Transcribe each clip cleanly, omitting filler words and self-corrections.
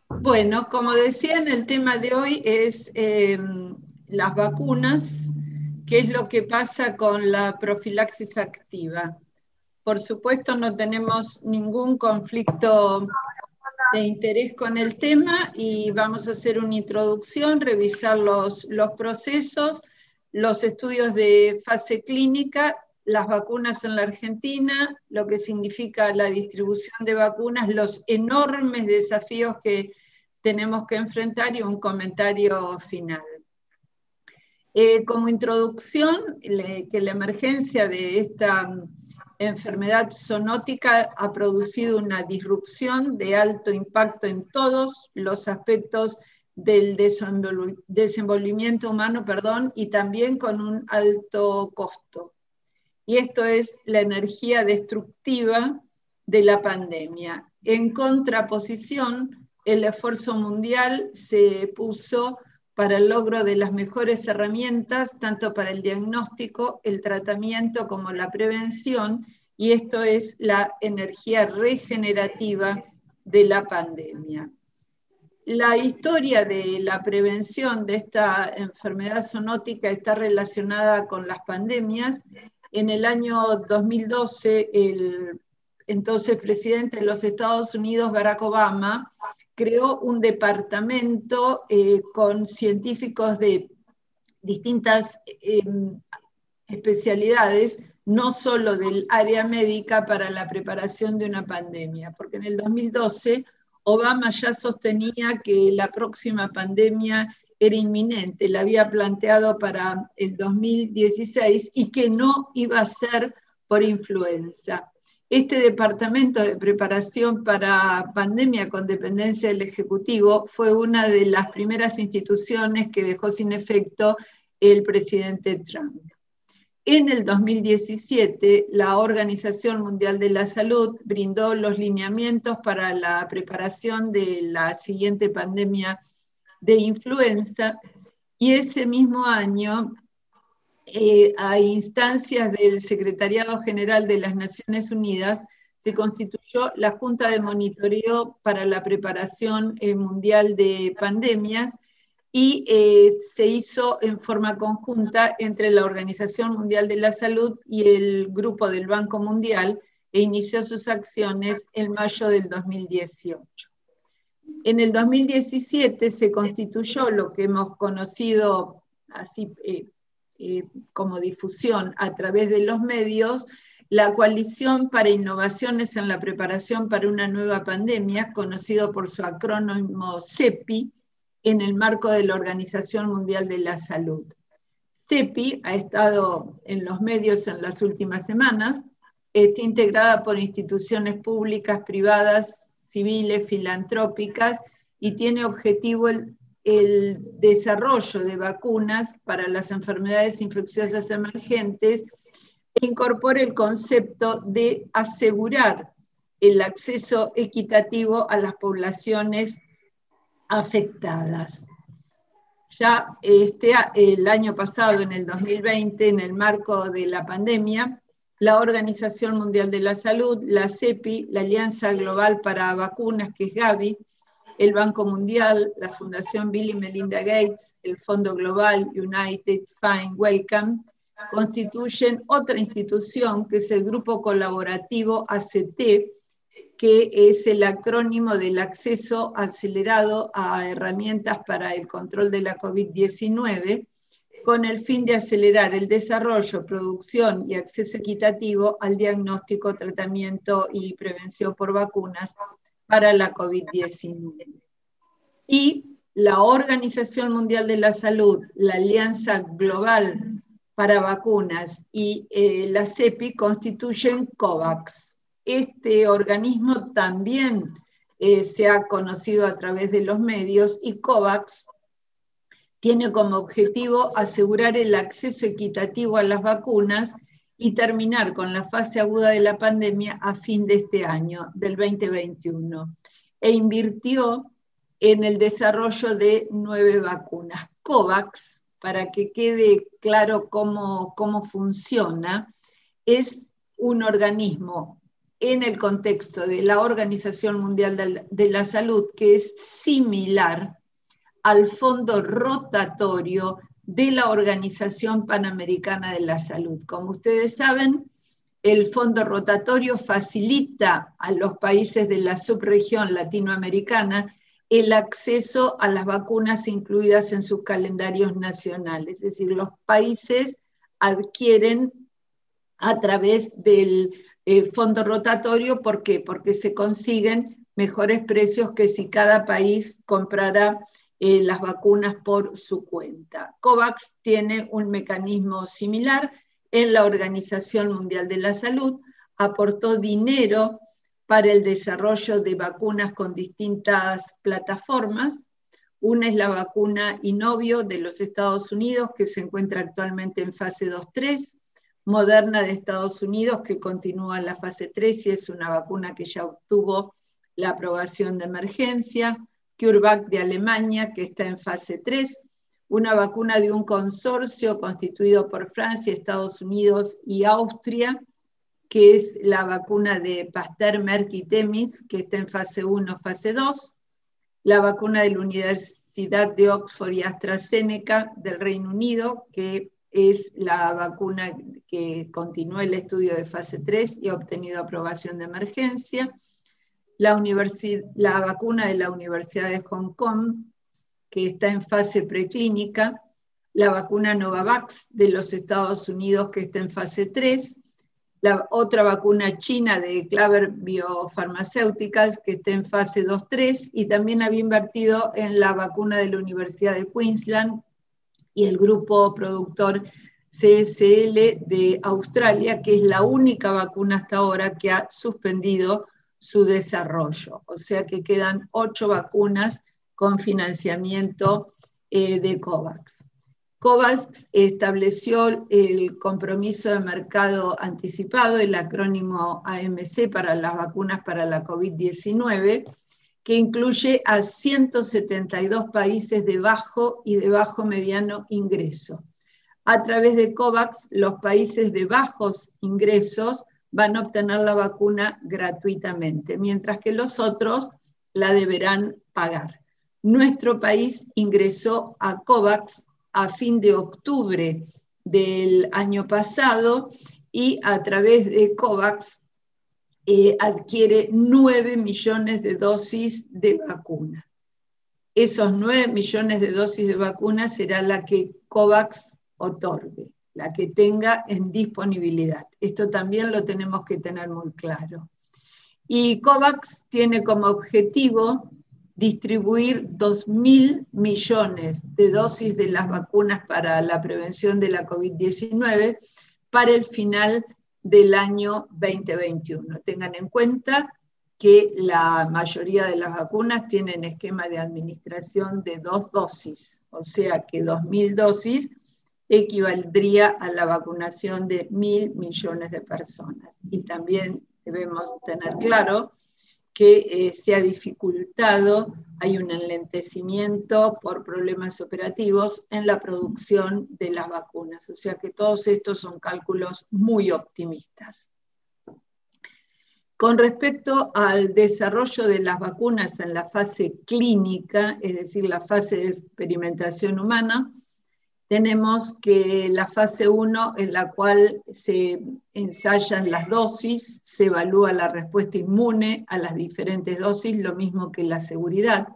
Bueno, como decían, el tema de hoy es las vacunas, qué es lo que pasa con la profilaxis activa. Por supuesto, no tenemos ningún conflicto de interés con el tema y vamos a hacer una introducción, revisar los procesos, los estudios de fase clínica, las vacunas en la Argentina, lo que significa la distribución de vacunas, los enormes desafíos que tenemos que enfrentar y un comentario final. Como introducción, que la emergencia de esta enfermedad zoonótica ha producido una disrupción de alto impacto en todos los aspectos del desenvolvimiento humano, y también con un alto costo. Y esto es la energía destructiva de la pandemia. En contraposición, el esfuerzo mundial se puso para el logro de las mejores herramientas, tanto para el diagnóstico, el tratamiento como la prevención, y esto es la energía regenerativa de la pandemia. La historia de la prevención de esta enfermedad zoonótica está relacionada con las pandemias. En el año 2012, el entonces presidente de los Estados Unidos, Barack Obama, creó un departamento con científicos de distintas especialidades, no solo del área médica, para la preparación de una pandemia, porque en el 2012 Obama ya sostenía que la próxima pandemia era inminente, la había planteado para el 2016 y que no iba a ser por influenza. Este departamento de preparación para pandemia con dependencia del Ejecutivo fue una de las primeras instituciones que dejó sin efecto el presidente Trump. En el 2017, la Organización Mundial de la Salud brindó los lineamientos para la preparación de la siguiente pandemia de influenza, y ese mismo año, a instancias del Secretariado General de las Naciones Unidas, se constituyó la Junta de Monitoreo para la Preparación Mundial de Pandemias, y se hizo en forma conjunta entre la Organización Mundial de la Salud y el Grupo del Banco Mundial, e inició sus acciones en mayo del 2018. En el 2017 se constituyó lo que hemos conocido así como difusión a través de los medios, la Coalición para Innovaciones en la Preparación para una Nueva Pandemia, conocido por su acrónimo CEPI, en el marco de la Organización Mundial de la Salud. CEPI ha estado en los medios en las últimas semanas, está integrada por instituciones públicas, privadas, civiles, filantrópicas, y tiene objetivo el desarrollo de vacunas para las enfermedades infecciosas emergentes, e incorpora el concepto de asegurar el acceso equitativo a las poblaciones afectadas. Ya el año pasado, en el 2020, en el marco de la pandemia, la Organización Mundial de la Salud, la CEPI, la Alianza Global para Vacunas, que es Gavi, el Banco Mundial, la Fundación Bill y Melinda Gates, el Fondo Global United Fine Welcome, constituyen otra institución, que es el Grupo Colaborativo ACT, que es el acrónimo del acceso acelerado a herramientas para el control de la COVID-19, con el fin de acelerar el desarrollo, producción y acceso equitativo al diagnóstico, tratamiento y prevención por vacunas para la COVID-19. Y la Organización Mundial de la Salud, la Alianza Global para Vacunas y la CEPI constituyen COVAX. Este organismo también se ha conocido a través de los medios, y COVAX tiene como objetivo asegurar el acceso equitativo a las vacunas y terminar con la fase aguda de la pandemia a fin de este año, del 2021. E invirtió en el desarrollo de 9 vacunas. COVAX, para que quede claro cómo funciona, es un organismo en el contexto de la Organización Mundial de la Salud, que es similar al fondo rotatorio de la Organización Panamericana de la Salud. Como ustedes saben, el fondo rotatorio facilita a los países de la subregión latinoamericana el acceso a las vacunas incluidas en sus calendarios nacionales. Es decir, los países adquieren a través del fondo rotatorio. ¿Por qué? Porque se consiguen mejores precios que si cada país comprara las vacunas por su cuenta. COVAX tiene un mecanismo similar. En la Organización Mundial de la Salud aportó dinero para el desarrollo de vacunas con distintas plataformas. Una es la vacuna Inovio de los Estados Unidos, que se encuentra actualmente en fase 2-3, Moderna de Estados Unidos, que continúa en la fase 3 y es una vacuna que ya obtuvo la aprobación de emergencia, CureVac de Alemania, que está en fase 3, una vacuna de un consorcio constituido por Francia, Estados Unidos y Austria, que es la vacuna de Pasteur, Merck y Temis, que está en fase 1, fase 2, la vacuna de la Universidad de Oxford y AstraZeneca del Reino Unido, que es la vacuna que continúa el estudio de fase 3 y ha obtenido aprobación de emergencia, la vacuna de la Universidad de Hong Kong, que está en fase preclínica, la vacuna Novavax de los Estados Unidos, que está en fase 3, la otra vacuna china de Claver Biopharmaceuticals, que está en fase 2-3, y también había invertido en la vacuna de la Universidad de Queensland y el grupo productor CSL de Australia, que es la única vacuna hasta ahora que ha suspendido su desarrollo. O sea que quedan 8 vacunas con financiamiento de COVAX. COVAX estableció el compromiso de mercado anticipado, el acrónimo AMC, para las vacunas para la COVID-19, que incluye a 172 países de bajo y de bajo mediano ingreso. A través de COVAX, los países de bajos ingresos van a obtener la vacuna gratuitamente, mientras que los otros la deberán pagar. Nuestro país ingresó a COVAX a fin de octubre del año pasado y a través de COVAX adquiere 9 millones de dosis de vacuna. Esos 9 millones de dosis de vacuna será la que COVAX otorgue, la que tenga en disponibilidad. Esto también lo tenemos que tener muy claro. Y COVAX tiene como objetivo distribuir 2.000 millones de dosis de las vacunas para la prevención de la COVID-19 para el final del año 2021. Tengan en cuenta que la mayoría de las vacunas tienen esquema de administración de 2 dosis, o sea que 2.000 dosis equivaldría a la vacunación de 1.000 millones de personas. Y también debemos tener claro que se ha dificultado, hay un enlentecimiento por problemas operativos en la producción de las vacunas. O sea que todos estos son cálculos muy optimistas. Con respecto al desarrollo de las vacunas en la fase clínica, es decir, la fase de experimentación humana, tenemos que la fase 1, en la cual se ensayan las dosis, se evalúa la respuesta inmune a las diferentes dosis, lo mismo que la seguridad.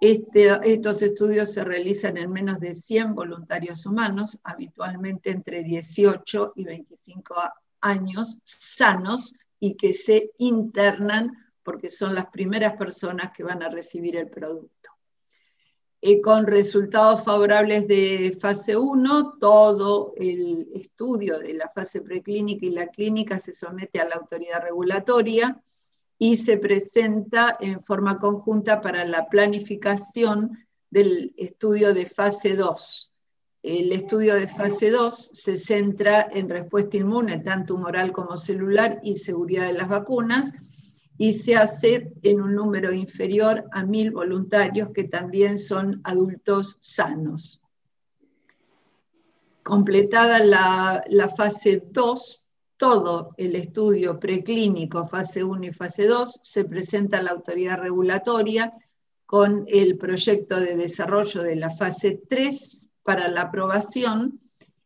Estos estudios se realizan en menos de 100 voluntarios humanos, habitualmente entre 18 y 25 años, sanos, y que se internan porque son las primeras personas que van a recibir el producto. Con resultados favorables de fase 1, todo el estudio de la fase preclínica y la clínica se somete a la autoridad regulatoria y se presenta en forma conjunta para la planificación del estudio de fase 2. El estudio de fase 2 se centra en respuesta inmune, tanto humoral como celular, y seguridad de las vacunas, y se hace en un número inferior a 1.000 voluntarios que también son adultos sanos. Completada la fase 2, todo el estudio preclínico, fase 1 y fase 2, se presenta a la autoridad regulatoria con el proyecto de desarrollo de la fase 3 para la aprobación,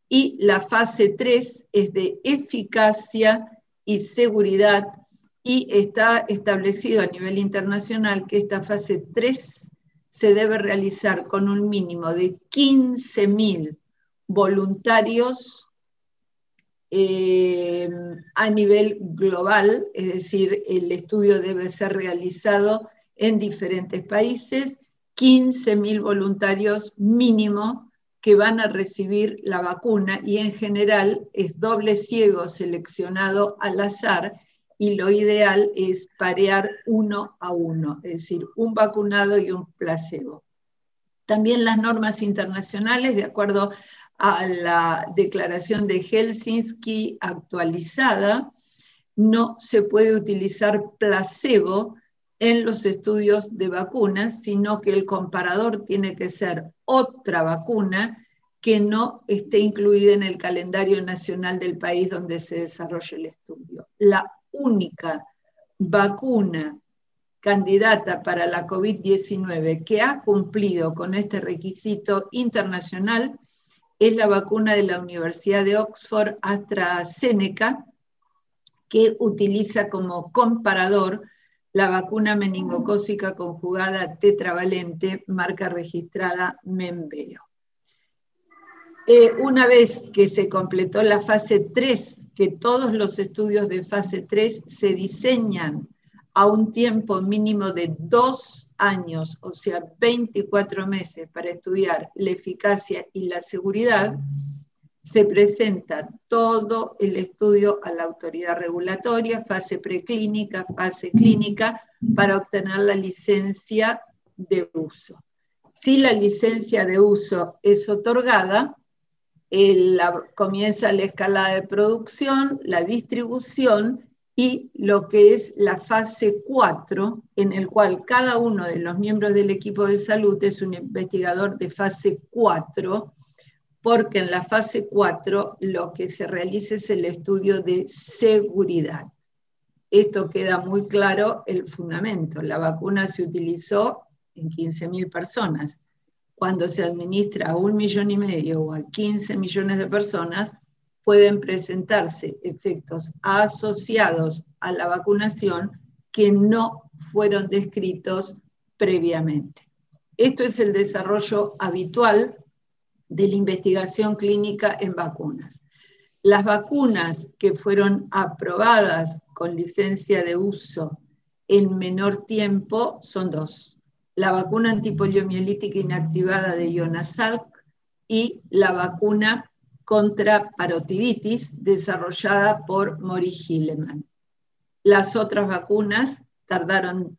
y la fase 3 es de eficacia y seguridad, y está establecido a nivel internacional que esta fase 3 se debe realizar con un mínimo de 15.000 voluntarios a nivel global, es decir, el estudio debe ser realizado en diferentes países, 15.000 voluntarios mínimo que van a recibir la vacuna, y en general es doble ciego seleccionado al azar, y lo ideal es parear 1 a 1, es decir, un vacunado y un placebo. También las normas internacionales, de acuerdo a la Declaración de Helsinki actualizada, no se puede utilizar placebo en los estudios de vacunas, sino que el comparador tiene que ser otra vacuna que no esté incluida en el calendario nacional del país donde se desarrolle el estudio. La única vacuna candidata para la COVID-19 que ha cumplido con este requisito internacional es la vacuna de la Universidad de Oxford, AstraZeneca, que utiliza como comparador la vacuna meningocócica conjugada tetravalente, marca registrada Menveo. Una vez que se completó la fase 3, que todos los estudios de fase 3 se diseñan a un tiempo mínimo de 2 años, o sea, 24 meses para estudiar la eficacia y la seguridad, se presenta todo el estudio a la autoridad regulatoria, fase preclínica, fase clínica, para obtener la licencia de uso. Si la licencia de uso es otorgada, comienza la escalada de producción, la distribución y lo que es la fase 4, en el cual cada uno de los miembros del equipo de salud es un investigador de fase 4, porque en la fase 4 lo que se realiza es el estudio de seguridad. Esto queda muy claro el fundamento. La vacuna se utilizó en 15.000 personas. Cuando se administra a 1,5 millones o a 15 millones de personas, pueden presentarse efectos asociados a la vacunación que no fueron descritos previamente. Esto es el desarrollo habitual de la investigación clínica en vacunas. Las vacunas que fueron aprobadas con licencia de uso en menor tiempo son 2. La vacuna antipoliomielítica inactivada de Jonas Salk y la vacuna contra parotiditis desarrollada por Mori Hilleman. Las otras vacunas tardaron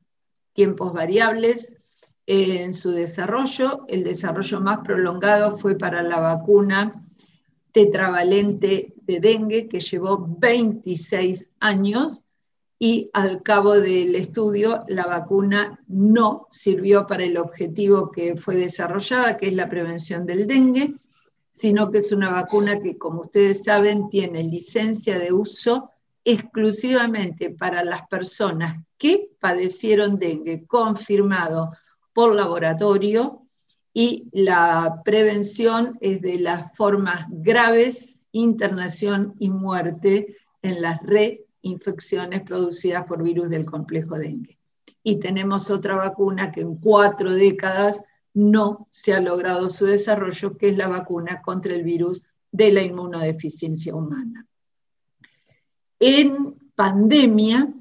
tiempos variables en su desarrollo. El desarrollo más prolongado fue para la vacuna tetravalente de dengue, que llevó 26 años, y al cabo del estudio la vacuna no sirvió para el objetivo que fue desarrollada, que es la prevención del dengue, sino que es una vacuna que, como ustedes saben, tiene licencia de uso exclusivamente para las personas que padecieron dengue, confirmado por laboratorio, y la prevención es de las formas graves, internación y muerte en las reinfecciones producidas por virus del complejo dengue. Y tenemos otra vacuna que en 4 décadas no se ha logrado su desarrollo, que es la vacuna contra el virus de la inmunodeficiencia humana. En pandemia,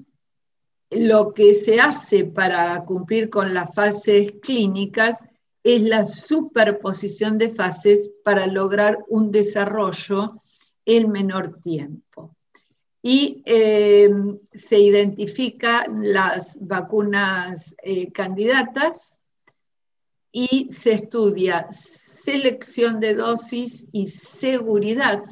lo que se hace para cumplir con las fases clínicas es la superposición de fases para lograr un desarrollo en menor tiempo. Y se identifican las vacunas candidatas y se estudia selección de dosis y seguridad,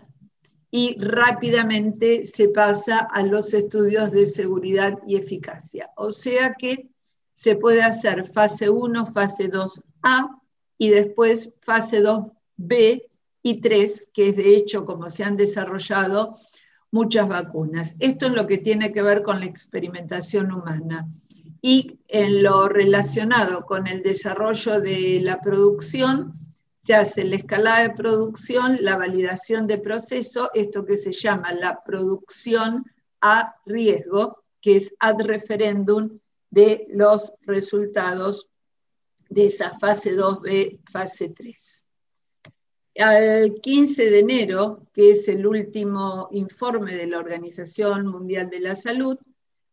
y rápidamente se pasa a los estudios de seguridad y eficacia. O sea que se puede hacer fase 1, fase 2A y después fase 2B y 3, que es de hecho como se han desarrollado muchas vacunas. Esto es lo que tiene que ver con la experimentación humana. Y en lo relacionado con el desarrollo de la producción, se hace la escalada de producción, la validación de proceso, esto que se llama la producción a riesgo, que es ad referendum de los resultados de esa fase 2B, fase 3. Al 15 de enero, que es el último informe de la Organización Mundial de la Salud,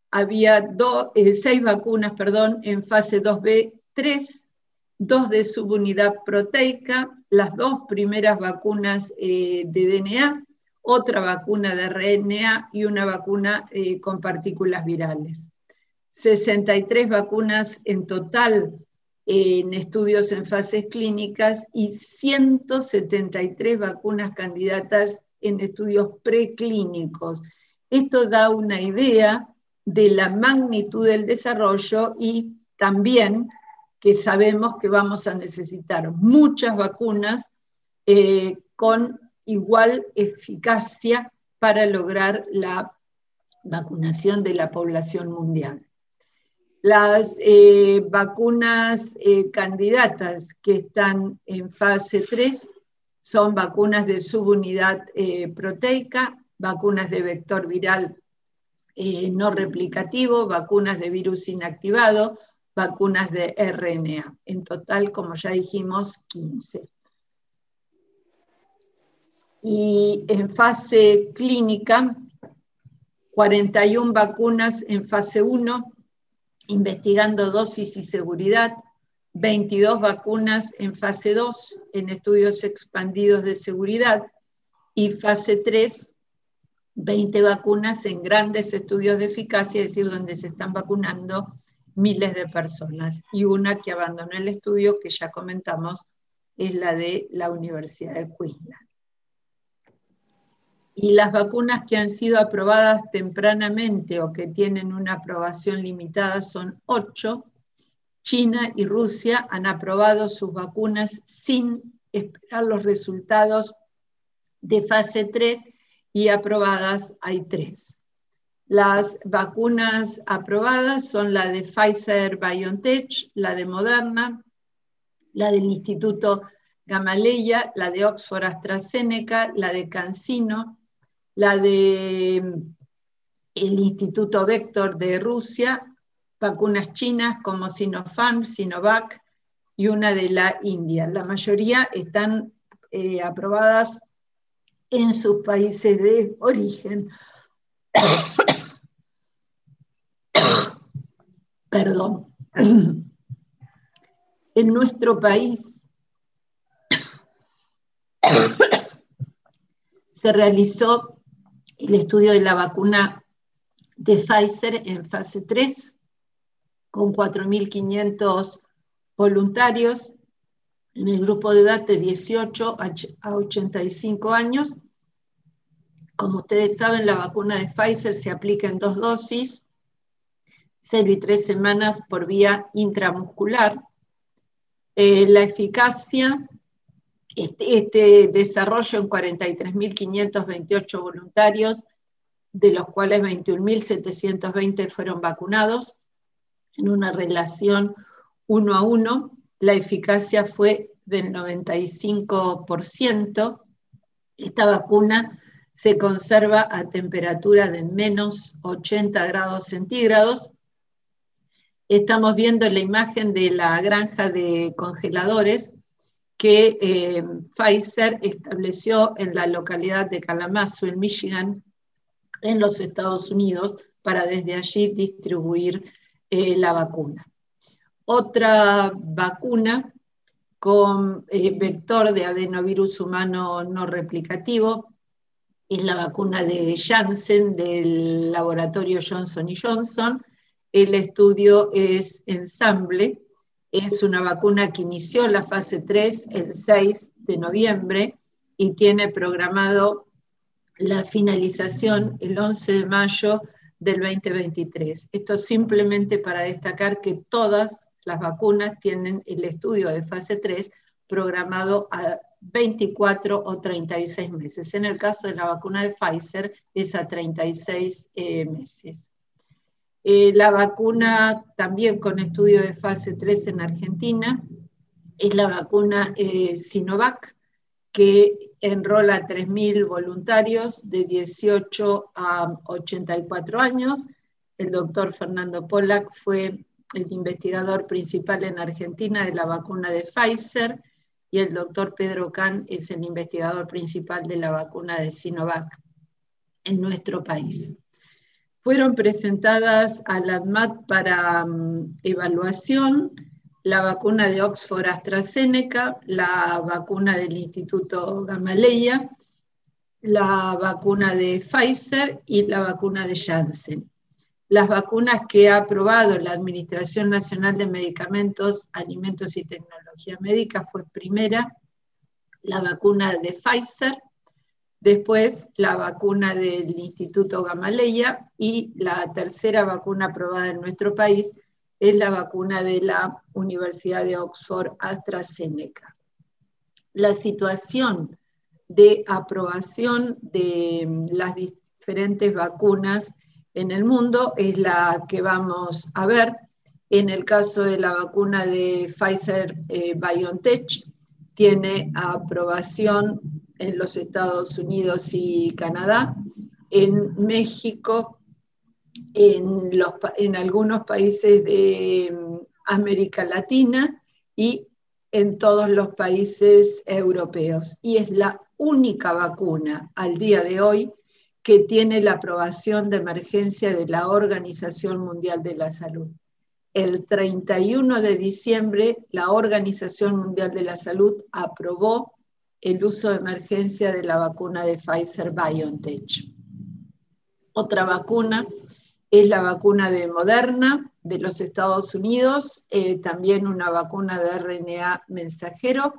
había 6 vacunas en fase 2B3, 2 de subunidad proteica, las 2 primeras vacunas de DNA, otra vacuna de RNA y una vacuna con partículas virales. 63 vacunas en total en estudios en fases clínicas y 173 vacunas candidatas en estudios preclínicos. Esto da una idea de la magnitud del desarrollo y también que sabemos que vamos a necesitar muchas vacunas con igual eficacia para lograr la vacunación de la población mundial. Las vacunas candidatas que están en fase 3 son vacunas de subunidad proteica, vacunas de vector viral no replicativo, vacunas de virus inactivado, vacunas de RNA. En total, como ya dijimos, 15. Y en fase clínica, 41 vacunas en fase 1, investigando dosis y seguridad, 22 vacunas en fase 2, en estudios expandidos de seguridad, y fase 3, 20 vacunas en grandes estudios de eficacia, es decir, donde se están vacunando miles de personas. Y una que abandonó el estudio, que ya comentamos, es la de la Universidad de Queensland. Y las vacunas que han sido aprobadas tempranamente o que tienen una aprobación limitada son 8. China y Rusia han aprobado sus vacunas sin esperar los resultados de fase 3 y aprobadas hay 3. Las vacunas aprobadas son la de Pfizer-BioNTech, la de Moderna, la del Instituto Gamaleya, la de Oxford AstraZeneca, la de CanSino, la del Instituto Vector de Rusia, vacunas chinas como Sinopharm, Sinovac y una de la India. La mayoría están aprobadas en sus países de origen. Perdón. En nuestro país se realizó el estudio de la vacuna de Pfizer en fase 3, con 4.500 voluntarios en el grupo de edad de 18 a 85 años. Como ustedes saben, la vacuna de Pfizer se aplica en 2 dosis, 0 y 3 semanas por vía intramuscular. La eficacia, este desarrollo en 43.528 voluntarios, de los cuales 21.720 fueron vacunados, en una relación 1 a 1, la eficacia fue del 95%. Esta vacuna se conserva a temperatura de menos 80 grados centígrados. Estamos viendo la imagen de la granja de congeladores que Pfizer estableció en la localidad de Kalamazoo, en Michigan, en los Estados Unidos, para desde allí distribuir la vacuna. Otra vacuna con vector de adenovirus humano no replicativo es la vacuna de Janssen del laboratorio Johnson & Johnson. El estudio es Ensemble, es una vacuna que inició la fase 3 el 6 de noviembre y tiene programado la finalización el 11 de mayo del 2023. Esto simplemente para destacar que todas las vacunas tienen el estudio de fase 3 programado a 24 o 36 meses. En el caso de la vacuna de Pfizer es a 36 meses. La vacuna también con estudio de fase 3 en Argentina es la vacuna Sinovac, que enrola a 3.000 voluntarios de 18 a 84 años. El doctor Fernando Pollack fue el investigador principal en Argentina de la vacuna de Pfizer, y el doctor Pedro Can es el investigador principal de la vacuna de Sinovac en nuestro país. Fueron presentadas al ADMAT para evaluación la vacuna de Oxford AstraZeneca, la vacuna del Instituto Gamaleya, la vacuna de Pfizer y la vacuna de Janssen. Las vacunas que ha aprobado la Administración Nacional de Medicamentos, Alimentos y Tecnología Médica fue primera la vacuna de Pfizer, después la vacuna del Instituto Gamaleya, y la tercera vacuna aprobada en nuestro país es la vacuna de la Universidad de Oxford AstraZeneca. La situación de aprobación de las diferentes vacunas en el mundo es la que vamos a ver. En el caso de la vacuna de Pfizer-BioNTech, tiene aprobación en los Estados Unidos y Canadá, en México, en algunos países de América Latina y en todos los países europeos. Y es la única vacuna al día de hoy que tiene la aprobación de emergencia de la Organización Mundial de la Salud. El 31 de diciembre, la Organización Mundial de la Salud aprobó el uso de emergencia de la vacuna de Pfizer-BioNTech. Otra vacuna es la vacuna de Moderna, de los Estados Unidos, también una vacuna de RNA mensajero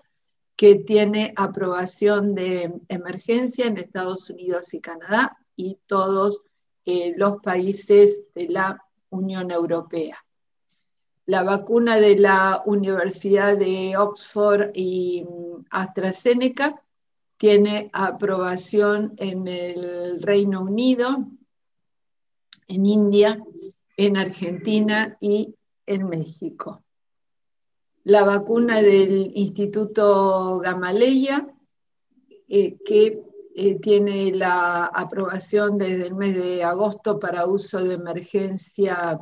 que tiene aprobación de emergencia en Estados Unidos y Canadá y todos los países de la Unión Europea. La vacuna de la Universidad de Oxford y AstraZeneca tiene aprobación en el Reino Unido, en India, en Argentina y en México. La vacuna del Instituto Gamaleya, que tiene la aprobación desde el mes de agosto para uso de emergencia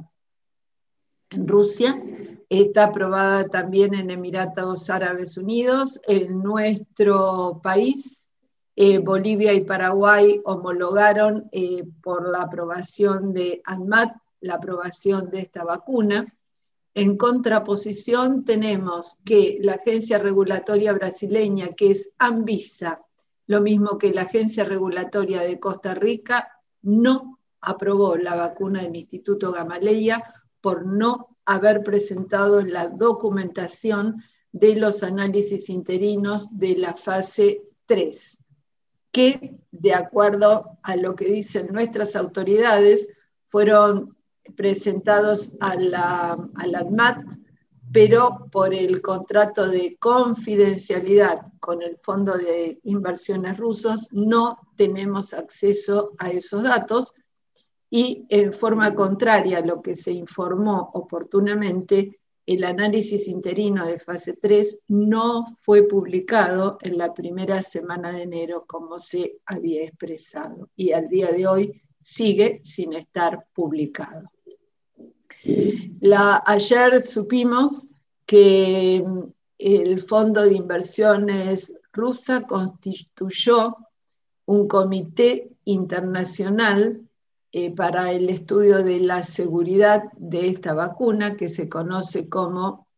en Rusia, está aprobada también en Emiratos Árabes Unidos. En nuestro país, Bolivia y Paraguay homologaron por la aprobación de ANMAT, la aprobación de esta vacuna. En contraposición tenemos que la agencia regulatoria brasileña, que es Anvisa, lo mismo que la agencia regulatoria de Costa Rica, no aprobó la vacuna del Instituto Gamaleya por no haber presentado la documentación de los análisis interinos de la fase 3, que, de acuerdo a lo que dicen nuestras autoridades, fueron presentados a la ANMAT, pero por el contrato de confidencialidad con el Fondo de Inversiones rusos no tenemos acceso a esos datos, y en forma contraria a lo que se informó oportunamente, el análisis interino de fase 3 no fue publicado en la primera semana de enero como se había expresado, y al día de hoy sigue sin estar publicado. Ayer supimos que el Fondo de Inversiones rusa constituyó un comité internacional para el estudio de la seguridad de esta vacuna, que se conoce como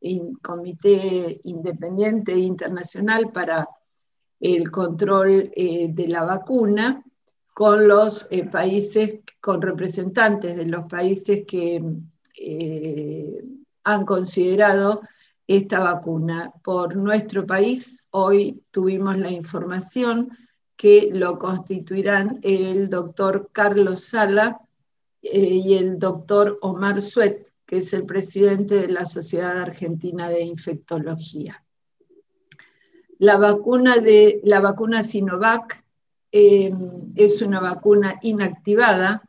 Comité Independiente Internacional para el Control de la Vacuna, con los países, con representantes de los países que han considerado esta vacuna. Por nuestro país, hoy tuvimos la información que lo constituirán el doctor Carlos Sala y el doctor Omar Suet, que es el presidente de la Sociedad Argentina de Infectología. La vacuna Sinovac es una vacuna inactivada.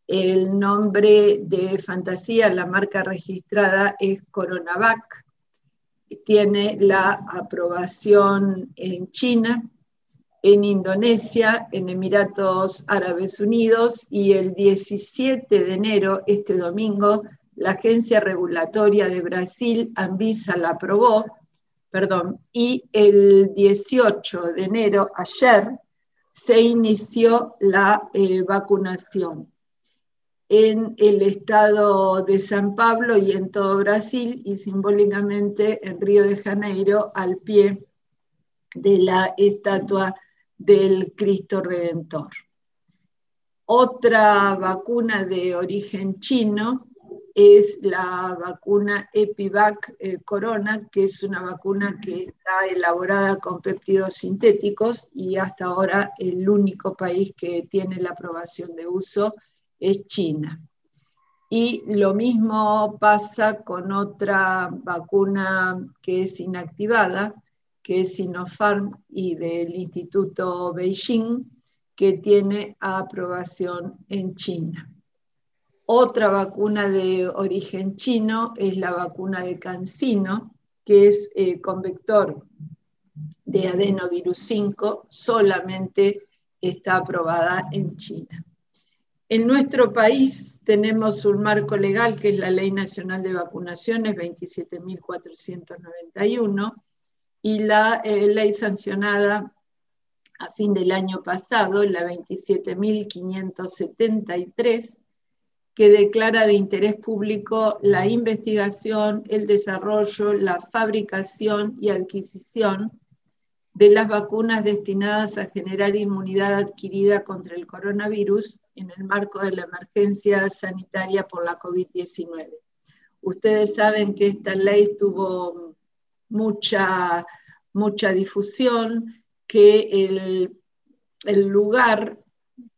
El nombre de fantasía, la marca registrada es Coronavac. Tiene la aprobación en China, en Indonesia, en Emiratos Árabes Unidos, y el 17 de enero, este domingo, la Agencia Regulatoria de Brasil, Anvisa, la aprobó, y el 18 de enero, ayer, se inició la vacunación en el estado de San Pablo y en todo Brasil, y simbólicamente en Río de Janeiro, al pie de la estatua del Cristo Redentor. Otra vacuna de origen chino es la vacuna Epivac Corona, que es una vacuna que está elaborada con péptidos sintéticos, y hasta ahora el único país que tiene la aprobación de uso es China. Y lo mismo pasa con otra vacuna que es inactivada, que es Sinopharm y del Instituto Beijing, que tiene aprobación en China. Otra vacuna de origen chino es la vacuna de CanSino, que es con vector de adenovirus 5, solamente está aprobada en China. En nuestro país tenemos un marco legal que es la Ley Nacional de Vacunaciones 27.491 y la ley sancionada a fin del año pasado, la 27.573, que declara de interés público la investigación, el desarrollo, la fabricación y adquisición de las vacunas destinadas a generar inmunidad adquirida contra el coronavirus en el marco de la emergencia sanitaria por la COVID-19. Ustedes saben que esta ley tuvo mucha difusión, que el lugar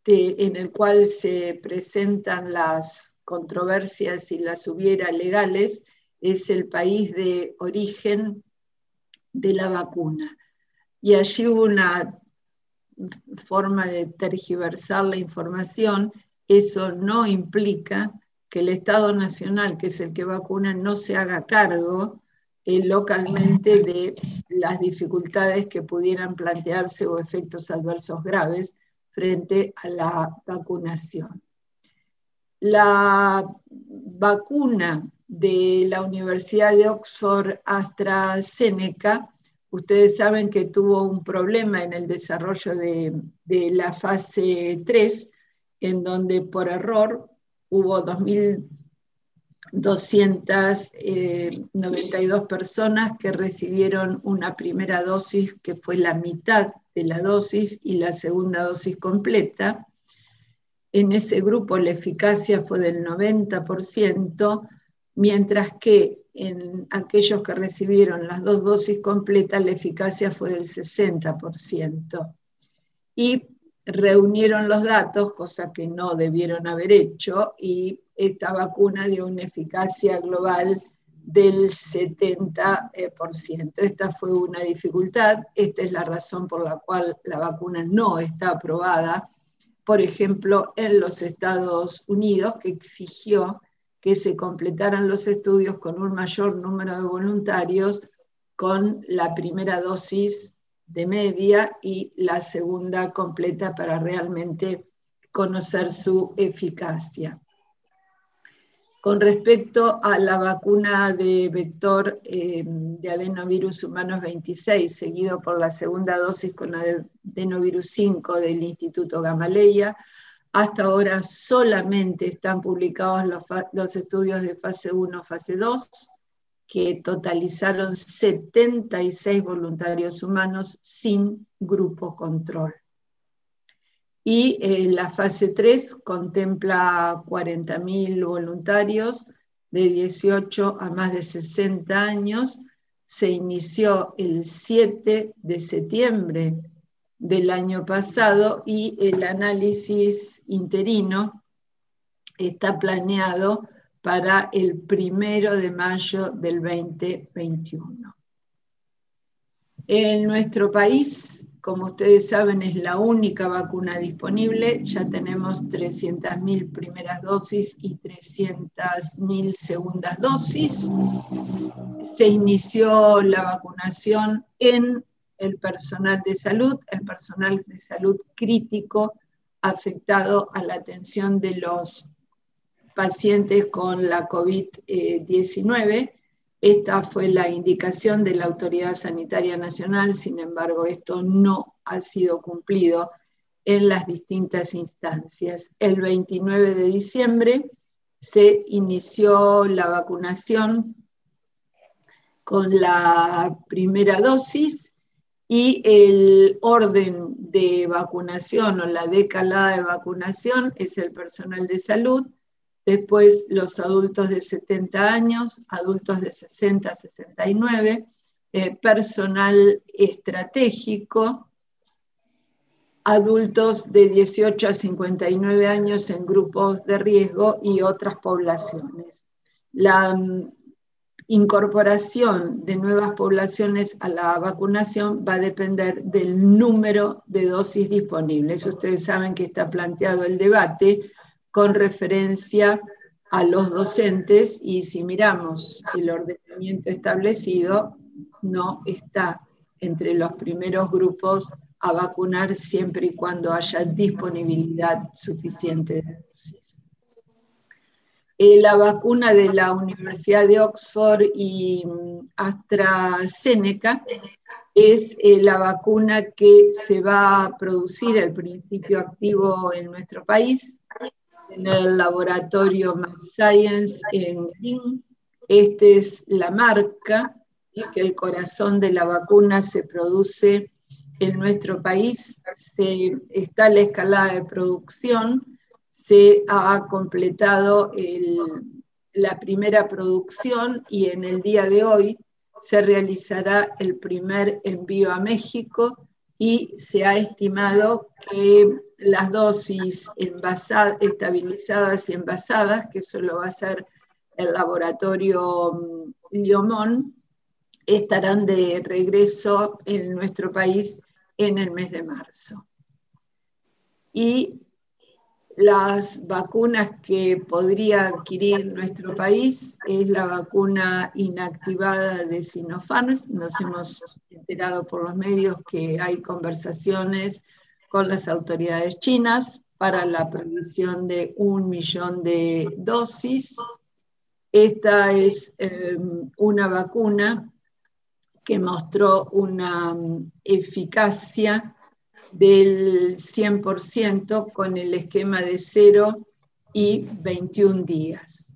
en el cual se presentan las controversias, si las hubiera legales, es el país de origen de la vacuna. Y allí hubo una forma de tergiversar la información. Eso no implica que el Estado Nacional, que es el que vacuna, no se haga cargo localmente de las dificultades que pudieran plantearse o efectos adversos graves frente a la vacunación. La vacuna de la Universidad de Oxford AstraZeneca, ustedes saben que tuvo un problema en el desarrollo de la fase 3, en donde por error hubo 2.292 personas que recibieron una primera dosis que fue la mitad de la dosis y la segunda dosis completa. En ese grupo la eficacia fue del 90%, mientras que en aquellos que recibieron las 2 dosis completas la eficacia fue del 60%. Y reunieron los datos, cosa que no debieron haber hecho, y esta vacuna dio una eficacia global del 70%. Esta fue una dificultad, esta es la razón por la cual la vacuna no está aprobada, por ejemplo, en los Estados Unidos, que exigió que se completaran los estudios con un mayor número de voluntarios con la primera dosis de media y la segunda completa para realmente conocer su eficacia. Con respecto a la vacuna de vector de adenovirus humanos 26, seguido por la segunda dosis con adenovirus 5 del Instituto Gamaleya, hasta ahora solamente están publicados los estudios de fase 1, fase 2, que totalizaron 76 voluntarios humanos sin grupo control. Y la fase 3 contempla 40.000 voluntarios de 18 a más de 60 años. Se inició el 7 de septiembre del año pasado y el análisis interino está planeado para el 1 de mayo del 2021. En nuestro país, como ustedes saben, es la única vacuna disponible. Ya tenemos 300.000 primeras dosis y 300.000 segundas dosis. Se inició la vacunación en el personal de salud crítico afectado a la atención de los pacientes con la COVID-19. Esta fue la indicación de la Autoridad Sanitaria Nacional, sin embargo, esto no ha sido cumplido en las distintas instancias. El 29 de diciembre se inició la vacunación con la primera dosis y el orden de vacunación o la decalada de vacunación es el personal de salud, después los adultos de 70 años, adultos de 60 a 69, personal estratégico, adultos de 18 a 59 años en grupos de riesgo y otras poblaciones. La incorporación de nuevas poblaciones a la vacunación va a depender del número de dosis disponibles. Ustedes saben que está planteado el debate con referencia a los docentes, y si miramos el ordenamiento establecido, no está entre los primeros grupos a vacunar siempre y cuando haya disponibilidad suficiente de dosis. La vacuna de la Universidad de Oxford y AstraZeneca es la vacuna que se va a producir, el principio activo en nuestro país, en el laboratorio MabScience en Green. Esta es la marca, y que el corazón de la vacuna se produce en nuestro país. Está la escalada de producción. Se ha completado la primera producción y en el día de hoy se realizará el primer envío a México y se ha estimado que las dosis estabilizadas y envasadas, que eso lo va a hacer el laboratorio Liomón, estarán de regreso en nuestro país en el mes de marzo. Y las vacunas que podría adquirir nuestro país es la vacuna inactivada de Sinopharm. Nos hemos enterado por los medios que hay conversaciones con las autoridades chinas para la provisión de 1 millón de dosis. Esta es una vacuna que mostró una eficacia del 100% con el esquema de 0 y 21 días.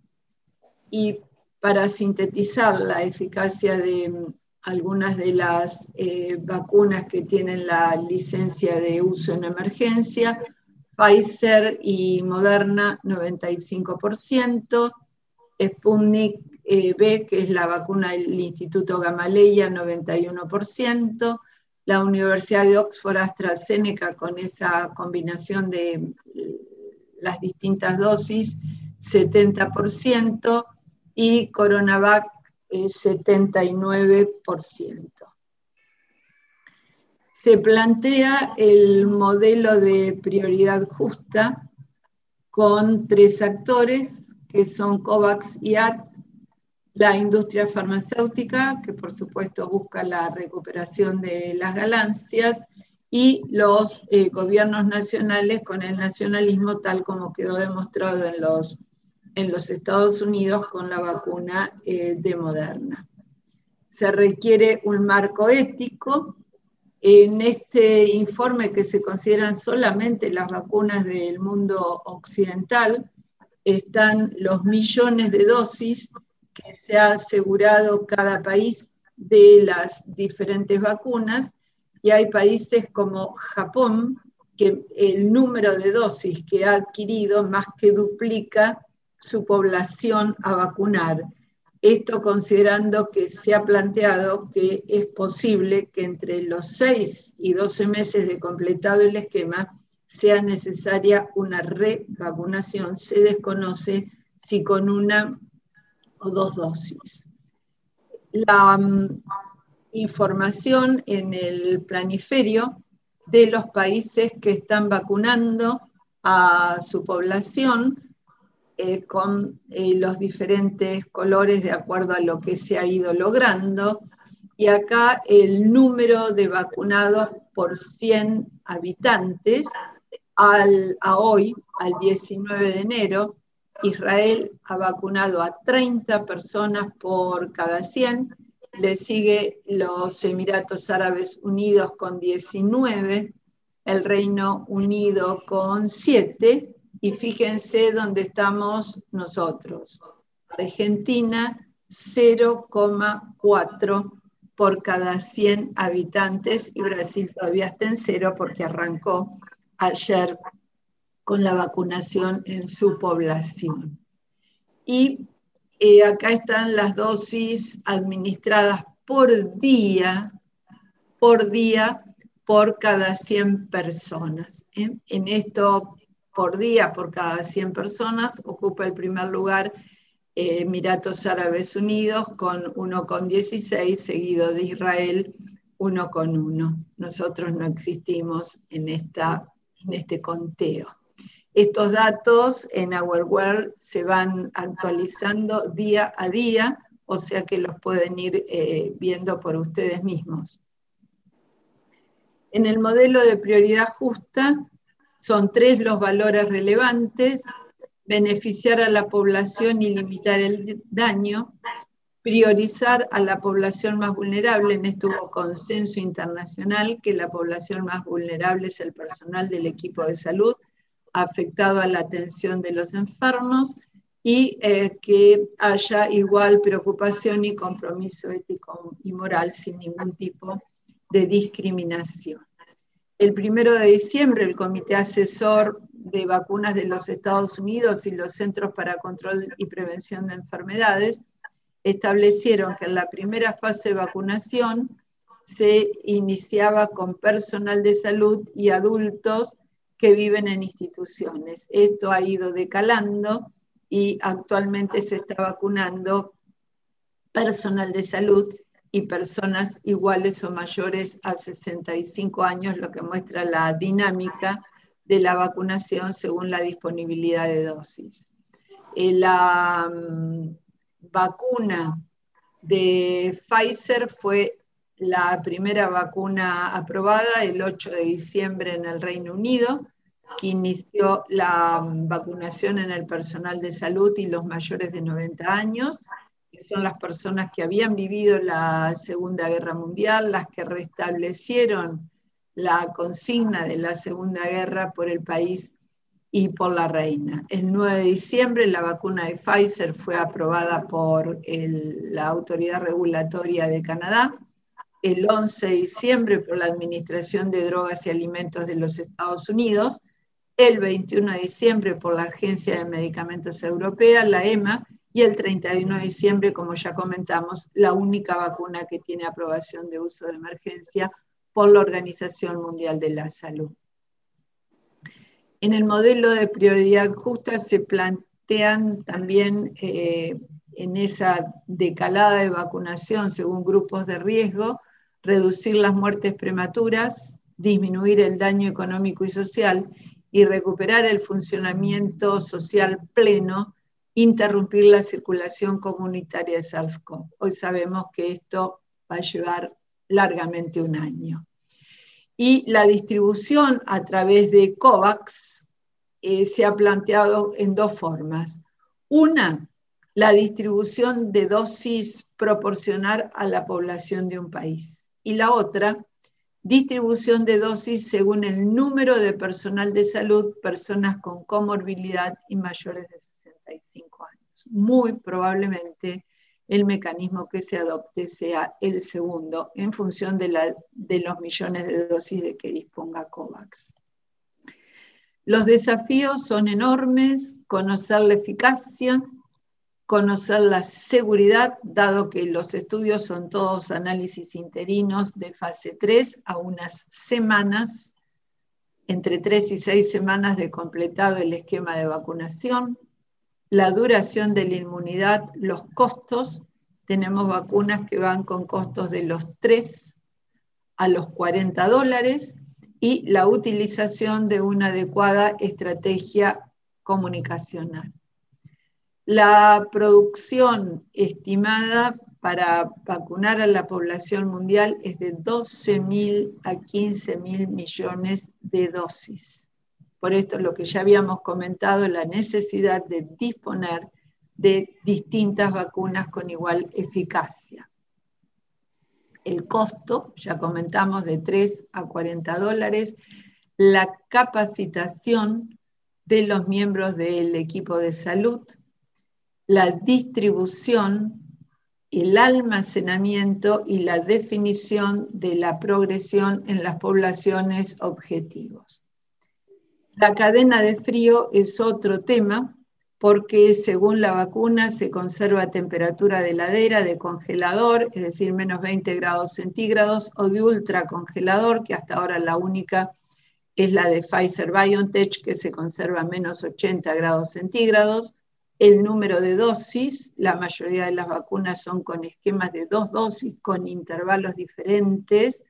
Y para sintetizar la eficacia de algunas de las vacunas que tienen la licencia de uso en emergencia, Pfizer y Moderna 95%, Sputnik V, que es la vacuna del Instituto Gamaleya, 91%, la Universidad de Oxford AstraZeneca con esa combinación de las distintas dosis, 70%, y Coronavac 79%. Se plantea el modelo de prioridad justa con 3 actores, que son COVAX y AT, la industria farmacéutica, que por supuesto busca la recuperación de las ganancias, y los gobiernos nacionales con el nacionalismo, tal como quedó demostrado en los Estados Unidos con la vacuna de Moderna. Se requiere un marco ético. En este informe, que se consideran solamente las vacunas del mundo occidental, están los millones de dosis que se ha asegurado cada país de las diferentes vacunas, y hay países como Japón, que el número de dosis que ha adquirido más que duplica su población a vacunar. Esto considerando que se ha planteado que es posible que entre los 6 y 12 meses de completado el esquema sea necesaria una revacunación. Se desconoce si con 1 o 2 dosis. información en el planiferio de los países que están vacunando a su población con los diferentes colores de acuerdo a lo que se ha ido logrando. Y acá el número de vacunados por 100 habitantes a hoy, al 19 de enero, Israel ha vacunado a 30 personas por cada 100, le sigue los Emiratos Árabes Unidos con 19, el Reino Unido con 7, y fíjense dónde estamos nosotros. Argentina, 0,4 por cada 100 habitantes, y Brasil todavía está en 0 porque arrancó ayer con la vacunación en su población. Y acá están las dosis administradas por día por cada 100 personas. En esto, por día por cada 100 personas, ocupa el primer lugar Emiratos Árabes Unidos con 1,16, seguido de Israel 1,1. Nosotros no existimos en este conteo. Estos datos en Our World se van actualizando día a día, o sea que los pueden ir viendo por ustedes mismos. En el modelo de prioridad justa son 3 los valores relevantes: beneficiar a la población y limitar el daño, priorizar a la población más vulnerable. En esto hubo consenso internacional que la población más vulnerable es el personal del equipo de salud afectado a la atención de los enfermos, y que haya igual preocupación y compromiso ético y moral sin ningún tipo de discriminación. El 1 de diciembre, el Comité Asesor de Vacunas de los Estados Unidos y los Centros para Control y Prevención de Enfermedades establecieron que en la primera fase de vacunación se iniciaba con personal de salud y adultos que viven en instituciones. Esto ha ido decalando y actualmente se está vacunando personal de salud y personas iguales o mayores a 65 años, lo que muestra la dinámica de la vacunación según la disponibilidad de dosis. La vacuna de Pfizer fue la primera vacuna aprobada el 8 de diciembre en el Reino Unido, que inició la vacunación en el personal de salud y los mayores de 90 años, que son las personas que habían vivido la Segunda Guerra Mundial, las que restablecieron la consigna de la Segunda Guerra por el país y por la reina. El 9 de diciembre la vacuna de Pfizer fue aprobada por la Autoridad Regulatoria de Canadá, el 11 de diciembre por la Administración de Drogas y Alimentos de los Estados Unidos, el 21 de diciembre por la Agencia de Medicamentos Europea, la EMA, y el 31 de diciembre, como ya comentamos, la única vacuna que tiene aprobación de uso de emergencia por la Organización Mundial de la Salud. En el modelo de prioridad justa se plantean también en esa decalada de vacunación según grupos de riesgo, reducir las muertes prematuras, disminuir el daño económico y social y recuperar el funcionamiento social pleno, interrumpir la circulación comunitaria de SARS-CoV. Hoy sabemos que esto va a llevar largamente un año. Y la distribución a través de COVAX se ha planteado en 2 formas. Una, la distribución de dosis proporcional a la población de un país. Y la otra, distribución de dosis según el número de personal de salud, personas con comorbilidad y mayores de 65 años. Muy probablemente el mecanismo que se adopte sea el segundo, en función de los millones de dosis de que disponga COVAX. Los desafíos son enormes: conocer la eficacia, conocer la seguridad, dado que los estudios son todos análisis interinos de fase 3 a unas semanas, entre 3 y 6 semanas de completado el esquema de vacunación, la duración de la inmunidad, los costos tenemos vacunas que van con costos de los 3 a los $40 y la utilización de una adecuada estrategia comunicacional. La producción estimada para vacunar a la población mundial es de 12.000 a 15.000 millones de dosis. Por esto, lo que ya habíamos comentado, la necesidad de disponer de distintas vacunas con igual eficacia. El costo, ya comentamos, de 3 a $40, la capacitación de los miembros del equipo de salud, la distribución, el almacenamiento y la definición de la progresión en las poblaciones objetivos. La cadena de frío es otro tema, porque según la vacuna se conserva a temperatura de heladera, de congelador, es decir, menos 20 grados centígrados, o de ultracongelador, que hasta ahora la única es la de Pfizer-BioNTech, que se conserva a menos 80 grados centígrados. El número de dosis, la mayoría de las vacunas son con esquemas de 2 dosis, con intervalos diferentes.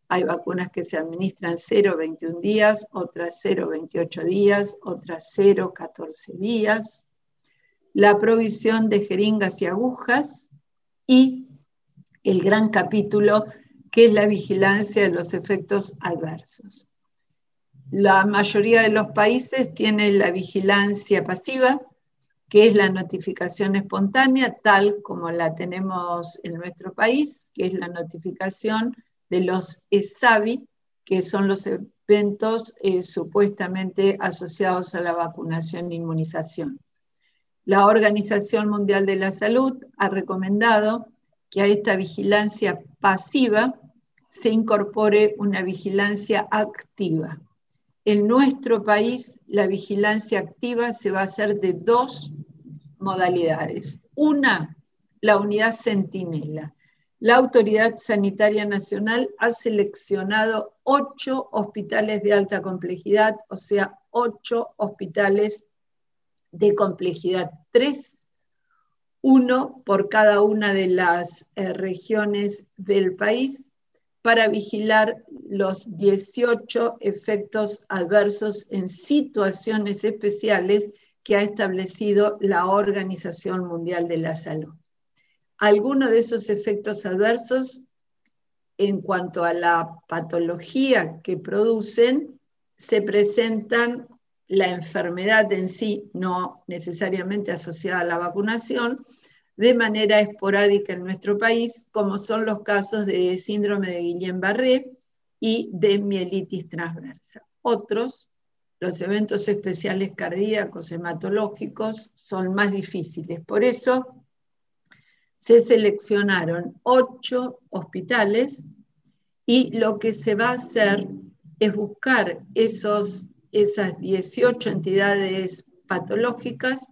Hay vacunas que se administran 0,21 días, otras 0,28 días, otras 0,14 días. La provisión de jeringas y agujas y el gran capítulo que es la vigilancia de los efectos adversos. La mayoría de los países tienen la vigilancia pasiva, que es la notificación espontánea, tal como la tenemos en nuestro país, que es la notificación de los ESAVI, que son los eventos supuestamente asociados a la vacunación e inmunización. La Organización Mundial de la Salud ha recomendado que a esta vigilancia pasiva se incorpore una vigilancia activa. En nuestro país, la vigilancia activa se va a hacer de 2 modalidades. Una, la unidad Centinela. La Autoridad Sanitaria Nacional ha seleccionado 8 hospitales de alta complejidad, o sea, 8 hospitales de complejidad 3, uno por cada una de las regiones del país, para vigilar los 18 efectos adversos en situaciones especiales que ha establecido la Organización Mundial de la Salud. Algunos de esos efectos adversos, en cuanto a la patología que producen, se presentan la enfermedad en sí, no necesariamente asociada a la vacunación, de manera esporádica en nuestro país, como son los casos de síndrome de Guillain-Barré y de mielitis transversa. Otros, los eventos especiales cardíacos, hematológicos, son más difíciles. Por eso se seleccionaron 8 hospitales y lo que se va a hacer es buscar esas 18 entidades patológicas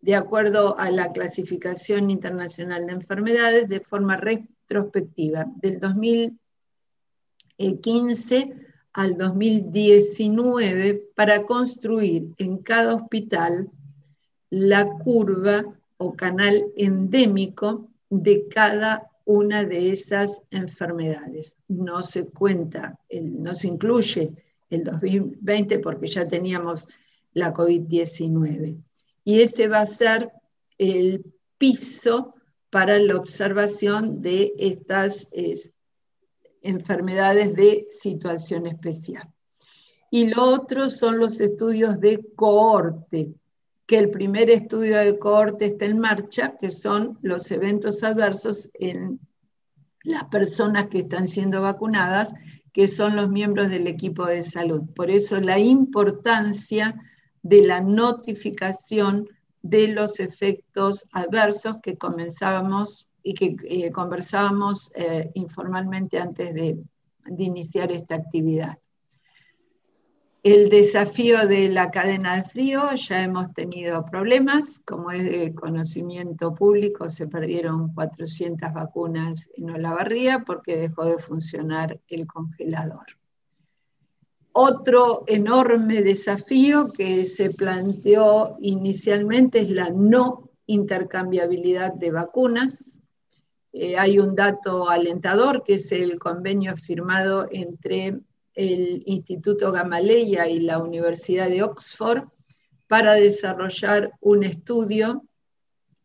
de acuerdo a la clasificación internacional de enfermedades de forma retrospectiva, del 2015 al 2019, para construir en cada hospital la curva o canal endémico de cada una de esas enfermedades. No se cuenta, no se incluye el 2020 porque ya teníamos la COVID-19. Y ese va a ser el piso para la observación de estas enfermedades de situación especial. Y lo otro son los estudios de cohorte, que el primer estudio de cohorte está en marcha, que son los eventos adversos en las personas que están siendo vacunadas, que son los miembros del equipo de salud. Por eso la importancia de la notificación de los efectos adversos que comenzábamos y que conversábamos informalmente antes de iniciar esta actividad. El desafío de la cadena de frío, ya hemos tenido problemas, como es de conocimiento público, se perdieron 400 vacunas en Olavarría porque dejó de funcionar el congelador. Otro enorme desafío que se planteó inicialmente es la no intercambiabilidad de vacunas. Hay un dato alentador, que es el convenio firmado entre el Instituto Gamaleya y la Universidad de Oxford para desarrollar un estudio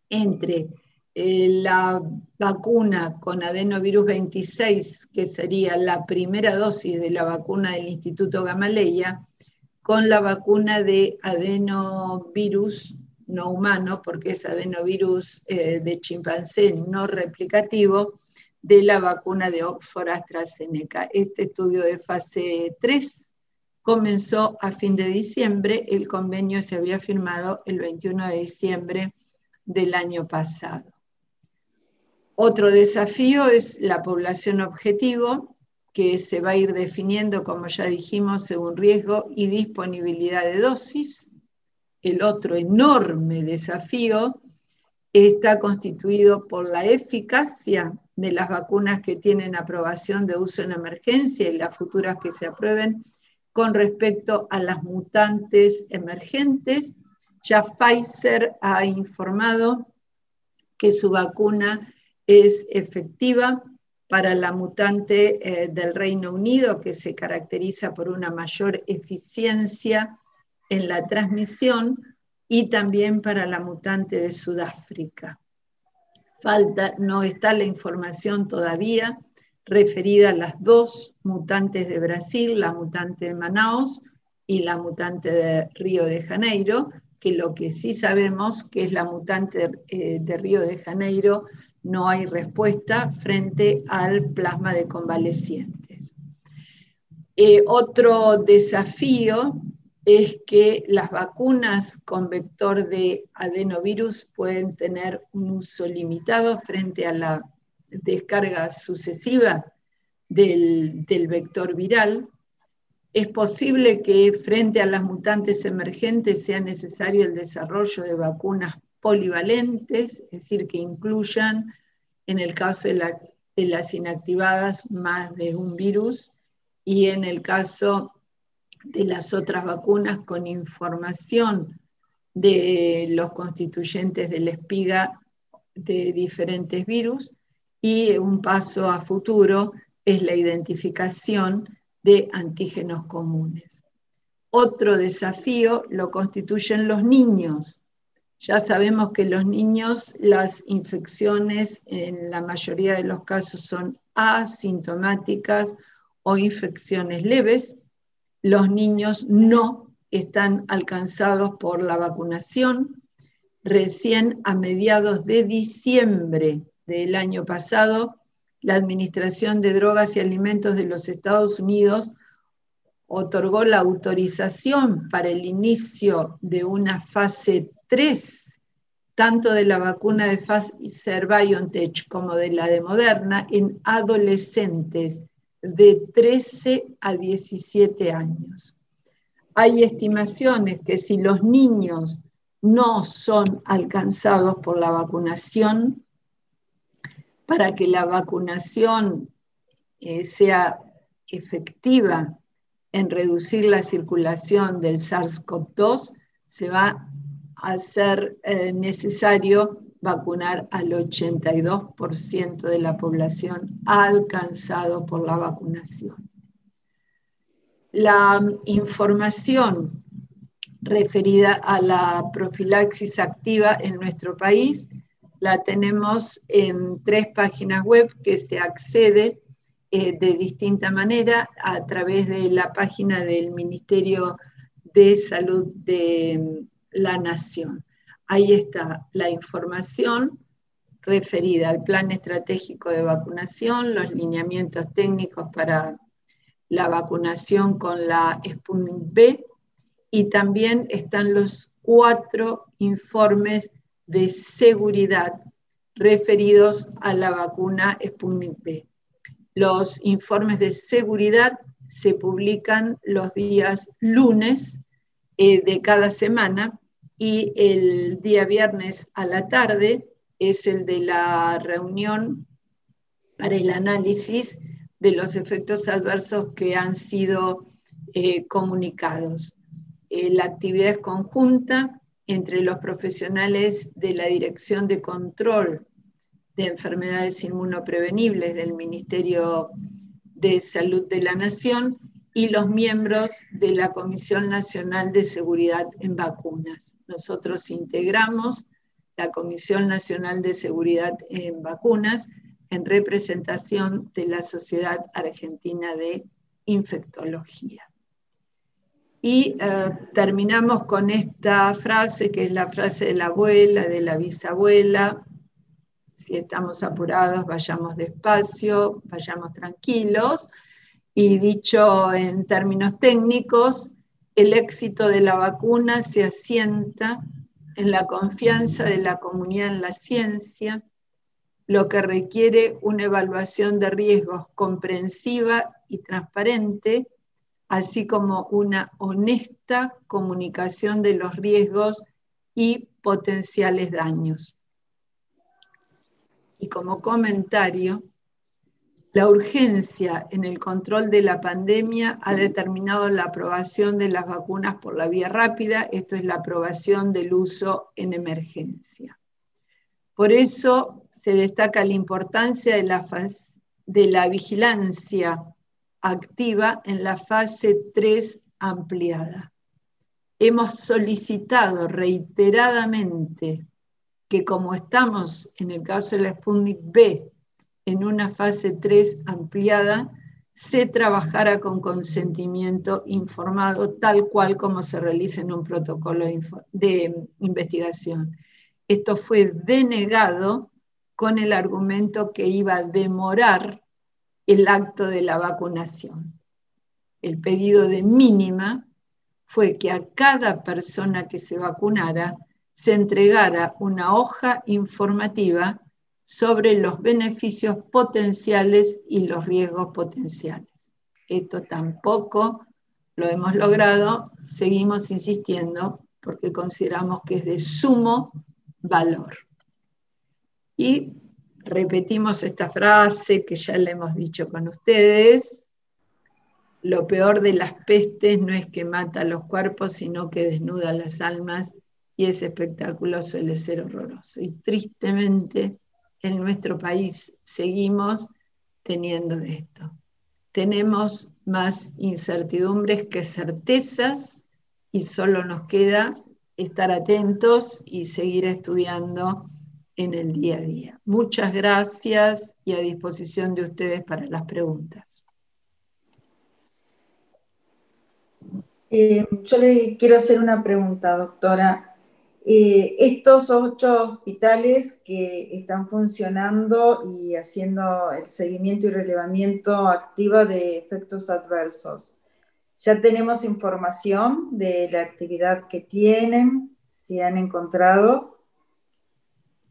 entre la vacuna con adenovirus 26, que sería la primera dosis de la vacuna del Instituto Gamaleya, con la vacuna de adenovirus no humano, porque es adenovirus de chimpancé no replicativo, de la vacuna de Oxford AstraZeneca. Este estudio de fase 3 comenzó a fin de diciembre, el convenio se había firmado el 21 de diciembre del año pasado. Otro desafío es la población objetivo, que se va a ir definiendo, como ya dijimos, según riesgo y disponibilidad de dosis. El otro enorme desafío está constituido por la eficacia de las vacunas que tienen aprobación de uso en emergencia y las futuras que se aprueben con respecto a las mutantes emergentes. Ya Pfizer ha informado que su vacuna es efectiva para la mutante del Reino Unido, que se caracteriza por una mayor eficiencia en la transmisión, y también para la mutante de Sudáfrica. No está la información todavía referida a las dos mutantes de Brasil, la mutante de Manaus y la mutante de Río de Janeiro, que lo que sí sabemos que es la mutante de Río de Janeiro, no hay respuesta frente al plasma de convalecientes. Otro desafío es que las vacunas con vector de adenovirus pueden tener un uso limitado frente a la descarga sucesiva del vector viral. Es posible que frente a las mutantes emergentes sea necesario el desarrollo de vacunas polivalentes, es decir, que incluyan, en el caso de las inactivadas, más de un virus, y en el caso de las otras vacunas, con información de los constituyentes de la espiga de diferentes virus, y un paso a futuro es la identificación de antígenos comunes. Otro desafío lo constituyen los niños. Ya sabemos que los niños, las infecciones en la mayoría de los casos son asintomáticas o infecciones leves. Los niños no están alcanzados por la vacunación. Recién a mediados de diciembre del año pasado, la Administración de Drogas y Alimentos de los Estados Unidos otorgó la autorización para el inicio de una fase 3, tanto de la vacuna de Pfizer-BioNTech como de la de Moderna, en adolescentes de 13 a 17 años. Hay estimaciones que si los niños no son alcanzados por la vacunación, para que la vacunación sea efectiva en reducir la circulación del SARS-CoV-2, se va a hacer necesario vacunar al 82% de la población alcanzado por la vacunación. La información referida a la profilaxis activa en nuestro país la tenemos en 3 páginas web que se accede de distinta manera a través de la página del Ministerio de Salud de la Nación. Ahí está la información referida al plan estratégico de vacunación, los lineamientos técnicos para la vacunación con la Sputnik V, y también están los 4 informes de seguridad referidos a la vacuna Sputnik V. Los informes de seguridad se publican los días lunes de cada semana, y el día viernes a la tarde es el de la reunión para el análisis de los efectos adversos que han sido comunicados. La actividad es conjunta entre los profesionales de la Dirección de Control de Enfermedades Inmunoprevenibles del Ministerio de Salud de la Nación y los miembros de la Comisión Nacional de Seguridad en Vacunas. Nosotros integramos la Comisión Nacional de Seguridad en Vacunas en representación de la Sociedad Argentina de Infectología. Y terminamos con esta frase, que es la frase de la abuela, de la bisabuela: si estamos apurados, vayamos despacio, vayamos tranquilos. Y dicho en términos técnicos, el éxito de la vacuna se asienta en la confianza de la comunidad en la ciencia, lo que requiere una evaluación de riesgos comprensiva y transparente, así como una honesta comunicación de los riesgos y potenciales daños. Y como comentario, la urgencia en el control de la pandemia ha determinado la aprobación de las vacunas por la vía rápida, esto es la aprobación del uso en emergencia. Por eso se destaca la importancia de la vigilancia activa en la fase 3 ampliada. Hemos solicitado reiteradamente que, como estamos en el caso de la Sputnik V, en una fase 3 ampliada, se trabajara con consentimiento informado, tal cual como se realiza en un protocolo de investigación. Esto fue denegado con el argumento que iba a demorar el acto de la vacunación. El pedido de mínima fue que a cada persona que se vacunara se entregara una hoja informativa sobre los beneficios potenciales y los riesgos potenciales. Esto tampoco lo hemos logrado, seguimos insistiendo porque consideramos que es de sumo valor. Y repetimos esta frase que ya la hemos dicho con ustedes: lo peor de las pestes no es que mata los cuerpos, sino que desnuda las almas, y ese espectáculo suele ser horroroso. Y tristemente, en nuestro país seguimos teniendo esto. Tenemos más incertidumbres que certezas y solo nos queda estar atentos y seguir estudiando en el día a día. Muchas gracias y a disposición de ustedes para las preguntas. Yo le quiero hacer una pregunta, doctora. Estos 8 hospitales que están funcionando y haciendo el seguimiento y relevamiento activa de efectos adversos, ¿ya tenemos información de la actividad que tienen, si han encontrado?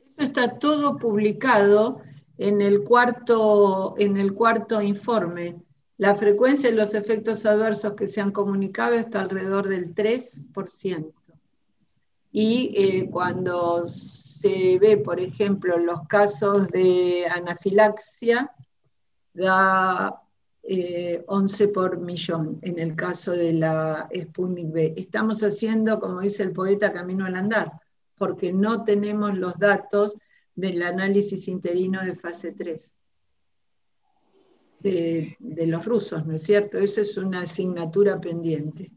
Eso está todo publicado en el cuarto informe. La frecuencia de los efectos adversos que se han comunicado está alrededor del 3%. Y cuando se ve, por ejemplo, los casos de anafilaxia, da 11 por millón en el caso de la Sputnik V. Estamos haciendo, como dice el poeta, camino al andar, porque no tenemos los datos del análisis interino de fase 3 de los rusos, ¿no es cierto? Eso es una asignatura pendiente.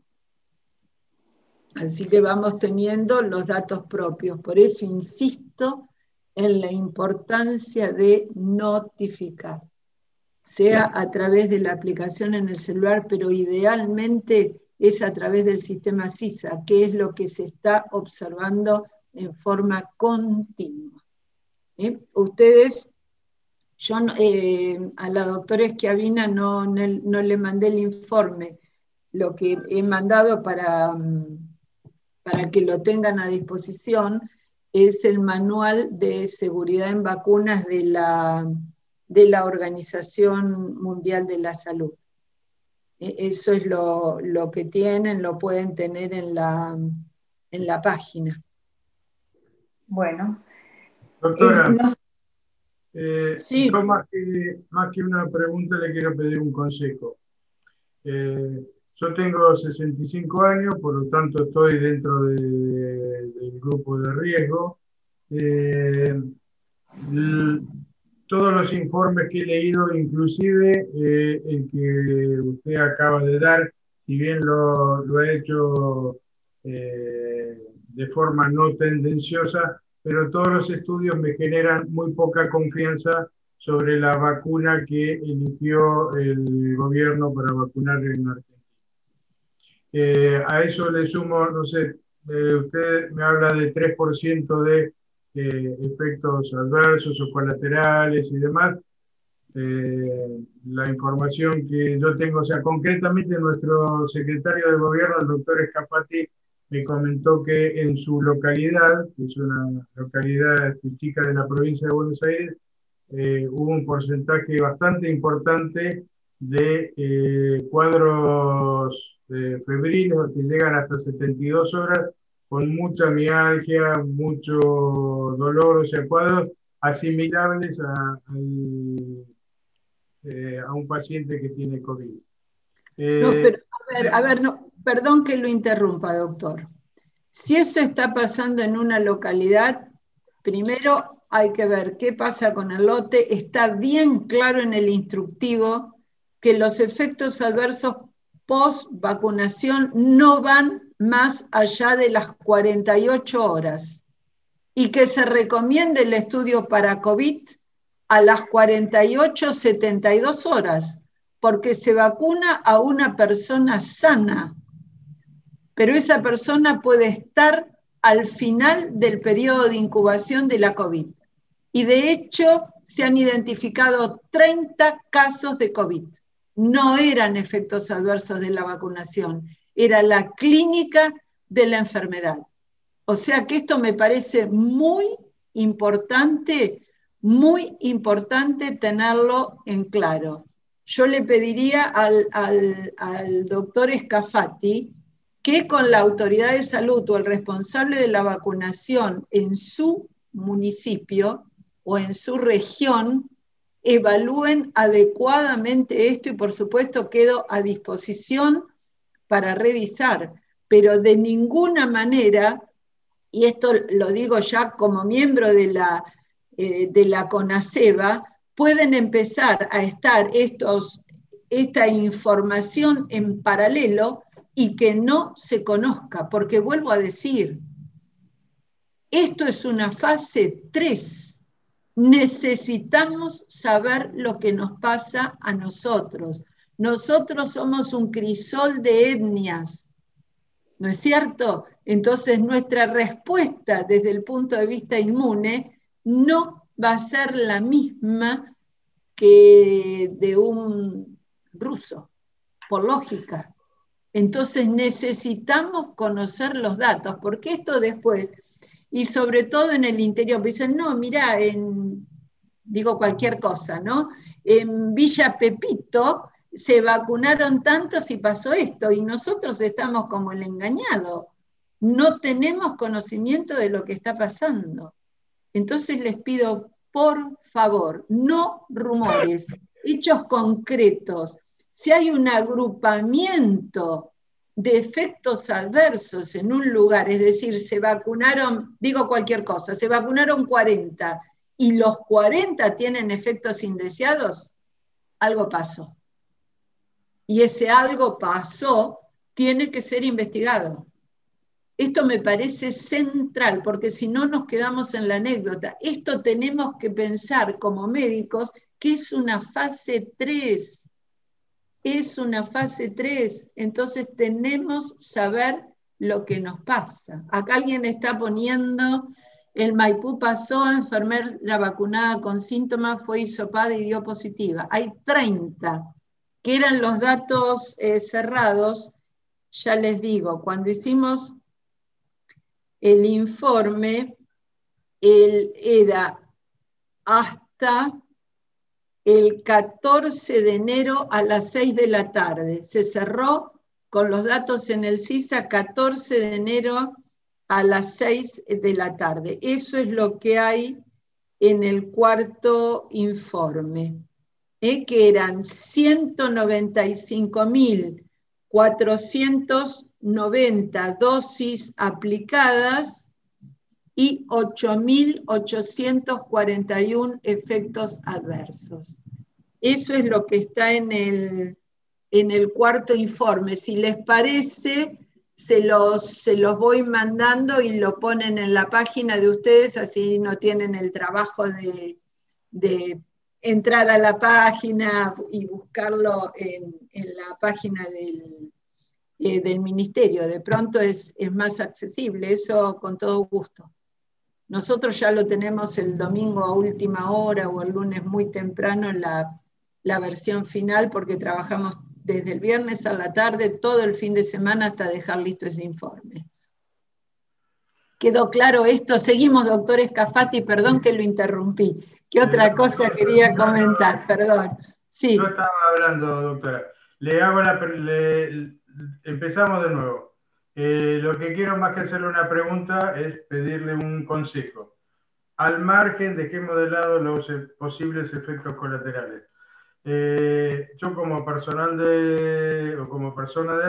Así que vamos teniendo los datos propios. Por eso insisto en la importancia de notificar, sea a través de la aplicación en el celular, pero idealmente es a través del sistema CISA, que es lo que se está observando en forma continua. Ustedes, yo a la doctora Schiavina no le mandé el informe, lo que he mandado para que lo tengan a disposición es el manual de seguridad en vacunas de la Organización Mundial de la Salud. Eso es lo que tienen, lo pueden tener en la página. Bueno. Doctora, sí. yo más que una pregunta le quiero pedir un consejo. Yo tengo 65 años, por lo tanto estoy dentro del grupo de riesgo. todos los informes que he leído, inclusive el que usted acaba de dar, si bien lo ha hecho de forma no tendenciosa, pero todos los estudios me generan muy poca confianza sobre la vacuna que eligió el gobierno para vacunar en Argentina. A eso le sumo, no sé, usted me habla de 3% de efectos adversos o colaterales y demás. La información que yo tengo, o sea, concretamente nuestro secretario de gobierno, el doctor Scafati, me comentó que en su localidad, que es una localidad chica de la provincia de Buenos Aires, hubo un porcentaje bastante importante de cuadros febriles que llegan hasta 72 horas, con mucha mialgia, mucho dolor, o sea, cuadros asimilables a un paciente que tiene COVID. No, pero a ver, no, perdón que lo interrumpa, doctor. Si eso está pasando en una localidad, primero hay que ver qué pasa con el lote. Está bien claro en el instructivo que los efectos adversos post vacunación no van más allá de las 48 horas y que se recomienda el estudio para COVID a las 48, 72 horas, porque se vacuna a una persona sana, pero esa persona puede estar al final del periodo de incubación de la COVID. Y de hecho, se han identificado 30 casos de COVID. No eran efectos adversos de la vacunación, era la clínica de la enfermedad. O sea que esto me parece muy importante tenerlo en claro. Yo le pediría al doctor Scafati que con la autoridad de salud o el responsable de la vacunación en su municipio o en su región evalúen adecuadamente esto y por supuesto quedo a disposición para revisar, pero de ninguna manera, y esto lo digo ya como miembro de la CONASEBA, pueden empezar a estar esta información en paralelo y que no se conozca, porque vuelvo a decir, esto es una fase 3. Necesitamos saber lo que nos pasa a nosotros. Nosotros somos un crisol de etnias, ¿no es cierto? Entonces nuestra respuesta desde el punto de vista inmune no va a ser la misma que de un ruso, por lógica. Entonces necesitamos conocer los datos, porque esto después, y sobre todo en el interior, dicen, no, mirá, digo cualquier cosa, ¿no? En Villa Pepito se vacunaron tantos y pasó esto, y nosotros estamos como el engañado. No tenemos conocimiento de lo que está pasando. Entonces les pido, por favor, no rumores, hechos concretos. Si hay un agrupamiento de efectos adversos en un lugar, es decir, se vacunaron, digo cualquier cosa, se vacunaron 40 y los 40 tienen efectos indeseados, algo pasó. Y ese algo pasó tiene que ser investigado. Esto me parece central, porque si no nos quedamos en la anécdota. Esto tenemos que pensar como médicos que es una fase 3. Es una fase 3. Entonces tenemos que saber lo que nos pasa. Acá alguien está poniendo, el Maipú pasó, enfermera vacunada con síntomas, fue hisopada y dio positiva. Hay 30, que eran los datos cerrados. Ya les digo, cuando hicimos el informe, era hasta el 14 de enero a las 6 de la tarde. Se cerró con los datos en el CISA 14 de enero a las 6 de la tarde. Eso es lo que hay en el cuarto informe, que eran 195.490 dosis aplicadas y 8.841 efectos adversos. Eso es lo que está en el cuarto informe. Si les parece, se los voy mandando y lo ponen en la página de ustedes, así no tienen el trabajo de entrar a la página y buscarlo en la página del ministerio. De pronto es más accesible, eso con todo gusto. Nosotros ya lo tenemos el domingo a última hora o el lunes muy temprano en la versión final, porque trabajamos desde el viernes a la tarde, todo el fin de semana, hasta dejar listo ese informe. ¿Quedó claro esto? Seguimos, doctor Scafati, perdón que lo interrumpí. ¿Qué otra cosa quería comentar? Perdón. Sí. Yo estaba hablando, doctora. Empezamos de nuevo. Lo que quiero más que hacerle una pregunta es pedirle un consejo. Al margen, dejemos de lado los posibles efectos colaterales. Yo como persona de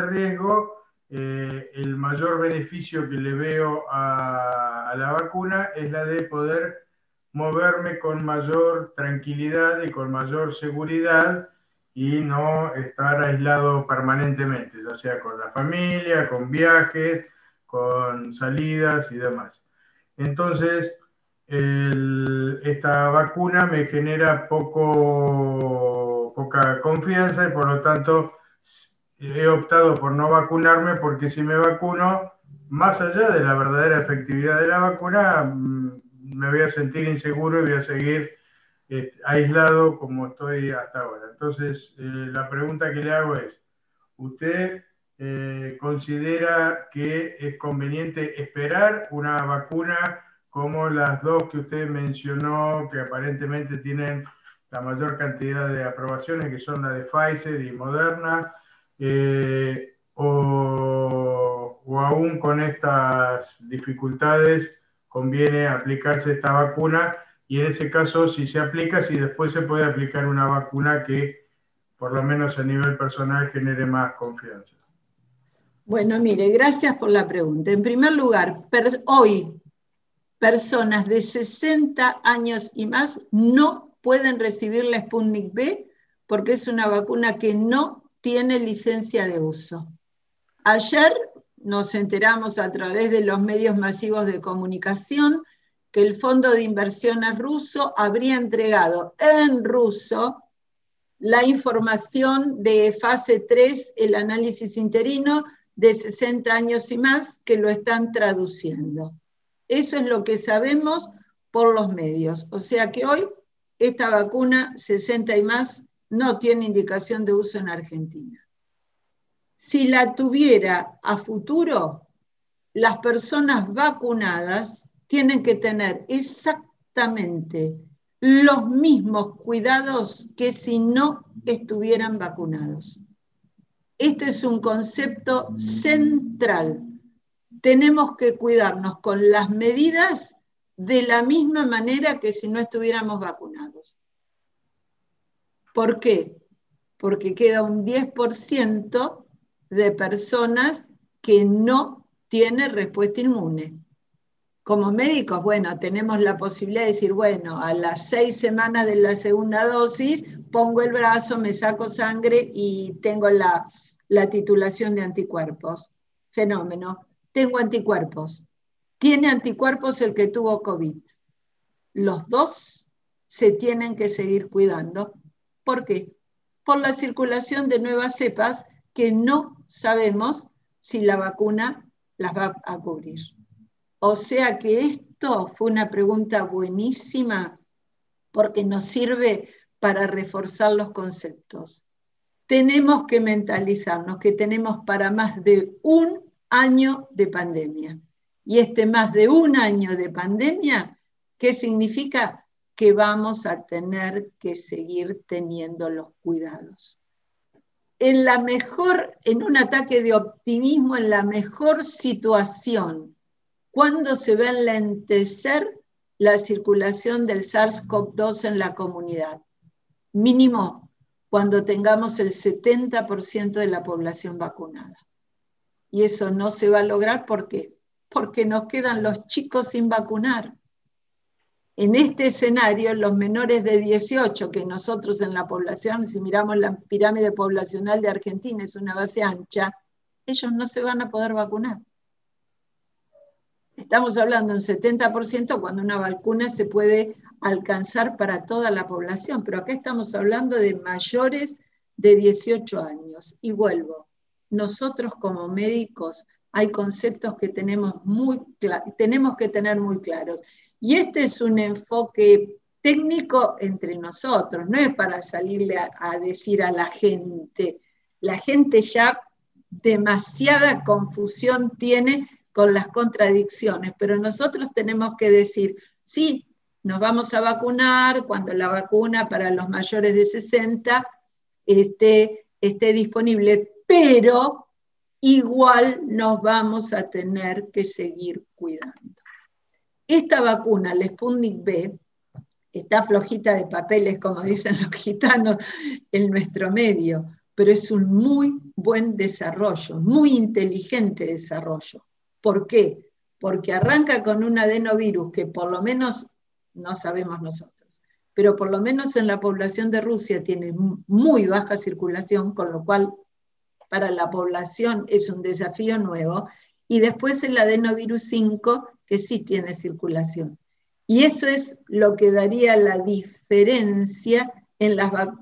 riesgo, el mayor beneficio que le veo a la vacuna es la de poder moverme con mayor tranquilidad y con mayor seguridad y no estar aislado permanentemente, ya sea con la familia, con viajes, con salidas y demás. Entonces, esta vacuna me genera poca confianza y por lo tanto he optado por no vacunarme, porque si me vacuno, más allá de la verdadera efectividad de la vacuna, me voy a sentir inseguro y voy a seguir aislado como estoy hasta ahora. Entonces, la pregunta que le hago es, ¿usted considera que es conveniente esperar una vacuna como las dos que usted mencionó, que aparentemente tienen la mayor cantidad de aprobaciones, que son la de Pfizer y Moderna, o aún con estas dificultades conviene aplicarse esta vacuna? Y en ese caso, si se aplica, si después se puede aplicar una vacuna que, por lo menos a nivel personal, genere más confianza. Bueno, mire, gracias por la pregunta. En primer lugar, hoy personas de 60 años y más no pueden recibir la Sputnik V porque es una vacuna que no tiene licencia de uso. Ayer nos enteramos a través de los medios masivos de comunicación que el Fondo de Inversiones ruso habría entregado en ruso la información de fase 3, el análisis interino de 60 años y más, que lo están traduciendo. Eso es lo que sabemos por los medios. O sea que hoy esta vacuna 60 y más no tiene indicación de uso en Argentina. Si la tuviera a futuro, las personas vacunadas tienen que tener exactamente los mismos cuidados que si no estuvieran vacunados. Este es un concepto central. Tenemos que cuidarnos con las medidas de la misma manera que si no estuviéramos vacunados. ¿Por qué? Porque queda un 10% de personas que no tienen respuesta inmune. Como médicos, bueno, tenemos la posibilidad de decir, bueno, a las 6 semanas de la segunda dosis, pongo el brazo, me saco sangre y tengo la titulación de anticuerpos. Fenómeno. Tengo anticuerpos. Tiene anticuerpos el que tuvo COVID. Los dos se tienen que seguir cuidando. ¿Por qué? Por la circulación de nuevas cepas que no sabemos si la vacuna las va a cubrir. O sea que esto fue una pregunta buenísima porque nos sirve para reforzar los conceptos. Tenemos que mentalizarnos que tenemos para más de un año de pandemia. Y este más de un año de pandemia, ¿qué significa? Que vamos a tener que seguir teniendo los cuidados. En un ataque de optimismo, en la mejor situación, ¿cuándo se va a enlentecer la circulación del SARS-CoV-2 en la comunidad? Mínimo cuando tengamos el 70% de la población vacunada. Y eso no se va a lograr, ¿por qué? porque nos quedan los chicos sin vacunar. En este escenario, los menores de 18, que nosotros en la población, si miramos la pirámide poblacional de Argentina, es una base ancha, ellos no se van a poder vacunar. Estamos hablando de un 70% cuando una vacuna se puede alcanzar para toda la población, pero acá estamos hablando de mayores de 18 años. Y vuelvo, nosotros como médicos hay conceptos que tenemos que tener muy claros. Y este es un enfoque técnico entre nosotros, no es para salirle a decir a la gente. La gente ya demasiada confusión tiene con las contradicciones, pero nosotros tenemos que decir, sí, nos vamos a vacunar cuando la vacuna para los mayores de 60 esté disponible, pero igual nos vamos a tener que seguir cuidando. Esta vacuna, la Sputnik V, está flojita de papeles, como dicen los gitanos, en nuestro medio, pero es un muy buen desarrollo, muy inteligente desarrollo. ¿Por qué? Porque arranca con un adenovirus que por lo menos, no sabemos nosotros, pero por lo menos en la población de Rusia tiene muy baja circulación, con lo cual para la población es un desafío nuevo, y después el adenovirus 5, que sí tiene circulación. Y eso es lo que daría la diferencia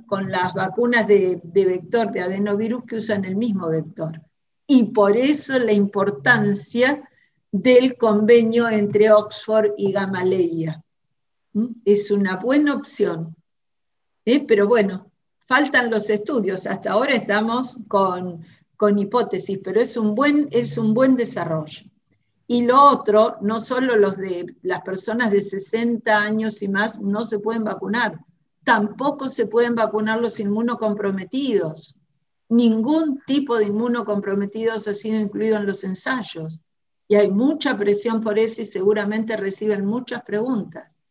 con las vacunas de vector de adenovirus que usan el mismo vector. Y por eso la importancia del convenio entre Oxford y Gamaleya. Es una buena opción, pero bueno, faltan los estudios. Hasta ahora estamos con hipótesis, pero es un buen desarrollo. Y lo otro, no solo las personas de 60 años y más no se pueden vacunar, tampoco se pueden vacunar los inmunocomprometidos. Ningún tipo de inmunocomprometidos ha sido incluido en los ensayos. Y hay mucha presión por eso y seguramente reciben muchas preguntas.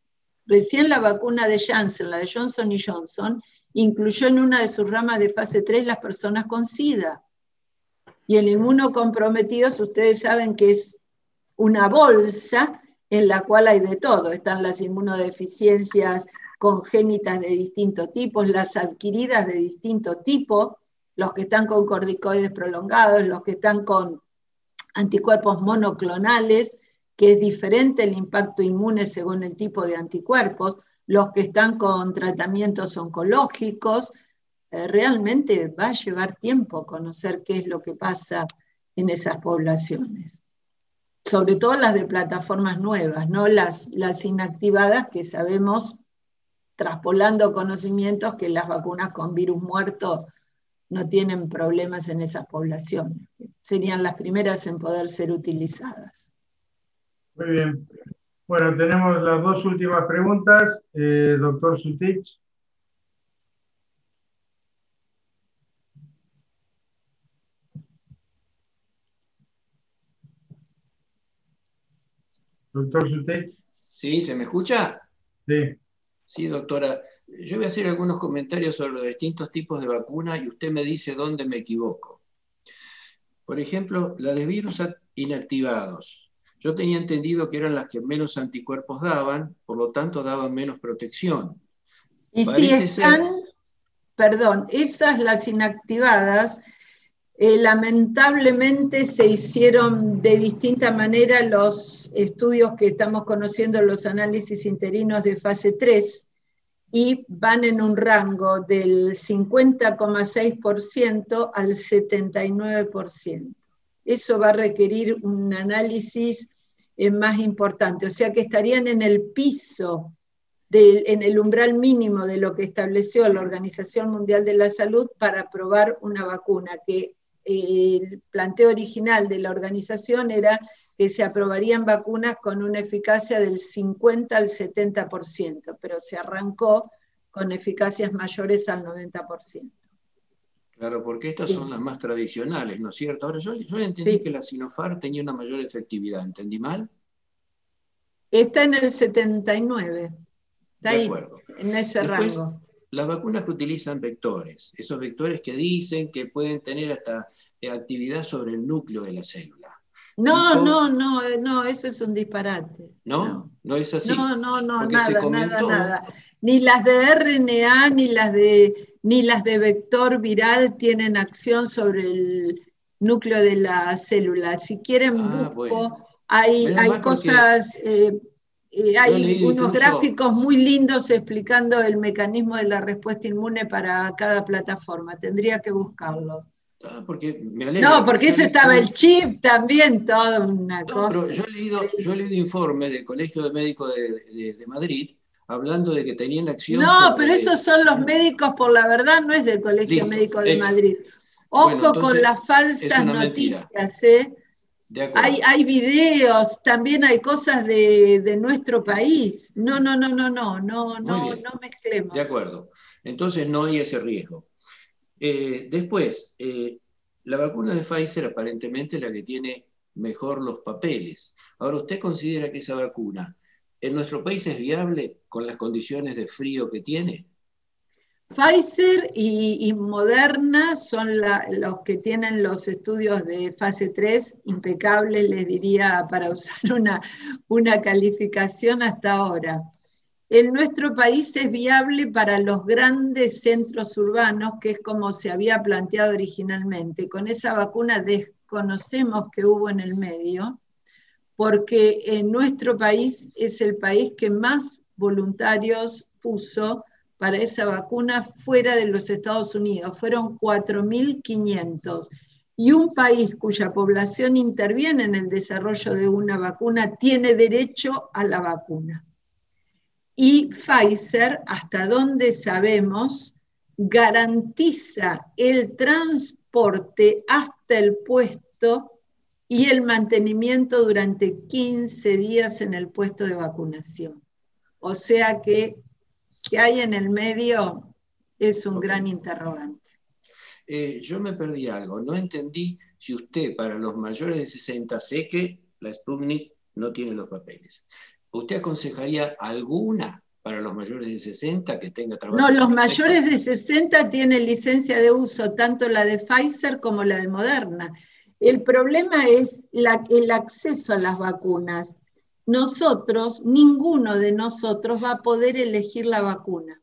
Recién la vacuna de Janssen, la de Johnson & Johnson, incluyó en una de sus ramas de fase 3 las personas con SIDA. Y el inmunocomprometidos, ustedes saben que es una bolsa en la cual hay de todo. Están las inmunodeficiencias congénitas de distinto tipo, las adquiridas de distinto tipo, los que están con corticoides prolongados, los que están con anticuerpos monoclonales, que es diferente el impacto inmune según el tipo de anticuerpos, los que están con tratamientos oncológicos. Realmente va a llevar tiempo conocer qué es lo que pasa en esas poblaciones. Sobre todo las de plataformas nuevas, no las inactivadas, que sabemos, traspolando conocimientos, que las vacunas con virus muerto no tienen problemas en esas poblaciones. Serían las primeras en poder ser utilizadas. Muy bien. Bueno, tenemos las dos últimas preguntas. Doctor Sutich. Doctor Sutich. ¿Sí? ¿Se me escucha? Sí. Sí, doctora. Yo voy a hacer algunos comentarios sobre los distintos tipos de vacunas y usted me dice dónde me equivoco. Por ejemplo, la de virus inactivados. Yo tenía entendido que eran las que menos anticuerpos daban, por lo tanto daban menos protección. Y si están, perdón, esas las inactivadas, lamentablemente se hicieron de distinta manera los estudios que estamos conociendo, los análisis interinos de fase 3, y van en un rango del 50,6% al 79%. Eso va a requerir un análisis más importante, o sea que estarían en el piso, en el umbral mínimo de lo que estableció la Organización Mundial de la Salud para aprobar una vacuna, que el planteo original de la organización era que se aprobarían vacunas con una eficacia del 50 al 70%, pero se arrancó con eficacias mayores al 90%. Claro, porque estas son las más tradicionales, ¿no es cierto? Ahora, yo entendí que la Sinopharm tenía una mayor efectividad, ¿entendí mal? Está en el 79, está ahí, en ese Después, rango. Las vacunas que utilizan vectores, esos vectores que dicen que pueden tener hasta actividad sobre el núcleo de la célula. No, eso es un disparate. ¿No? ¿No es así? No, Porque se nada, comentó, nada. Ni las de RNA ni las de vector viral tienen acción sobre el núcleo de la célula. Si quieren, busco, bueno. hay Menos mal cosas, yo he hay leído unos incluso, gráficos muy lindos explicando el mecanismo de la respuesta inmune para cada plataforma. Tendría que buscarlos. porque me alegra. No, porque Yo eso estaba el chip también, toda una no, pero cosa. yo he leído informes del Colegio de Médicos de Madrid hablando de que tenían acción No, pero sobre... esos son los médicos, por la verdad, no es del Colegio Listo, Médico de hecho. Madrid. Bueno, Ojo con entonces las es falsas una mentira. noticias, ¿eh? De acuerdo. Hay videos, también hay cosas de nuestro país. No Muy bien. mezclemos. De acuerdo. Entonces no hay ese riesgo. Después, la vacuna de Pfizer aparentemente es la que tiene mejor los papeles. Ahora, ¿usted considera que esa vacuna en nuestro país es viable con las condiciones de frío que tiene? Pfizer y Moderna son los que tienen los estudios de fase 3 impecables, les diría, para usar una calificación hasta ahora. En nuestro país es viable para los grandes centros urbanos, que es como se había planteado originalmente. Con esa vacuna desconocemos qué hubo en el medio, porque en nuestro país es el país que más voluntarios puso para esa vacuna fuera de los Estados Unidos. Fueron 4.500. Y un país cuya población interviene en el desarrollo de una vacuna tiene derecho a la vacuna. Y Pfizer, hasta donde sabemos, garantiza el transporte hasta el puesto y el mantenimiento durante 15 días en el puesto de vacunación. O sea que hay en el medio es un gran interrogante. Yo me perdí algo. No entendí si usted, para los mayores de 60, sé que la Sputnik no tiene los papeles. ¿Usted aconsejaría alguna para los mayores de 60 que tenga trabajo? No, los mayores de 60 tienen licencia de uso, tanto la de Pfizer como la de Moderna. El problema es el acceso a las vacunas. Nosotros, ninguno de nosotros va a poder elegir la vacuna.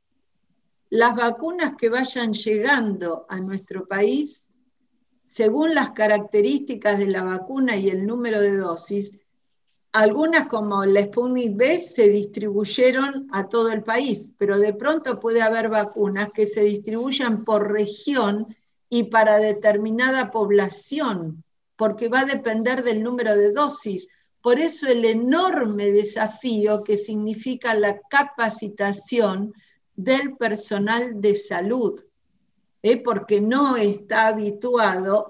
Las vacunas que vayan llegando a nuestro país, según las características de la vacuna y el número de dosis, algunas como la Sputnik V se distribuyeron a todo el país, pero de pronto puede haber vacunas que se distribuyan por región y para determinada población, porque va a depender del número de dosis. Por eso el enorme desafío que significa la capacitación del personal de salud, porque no está habituado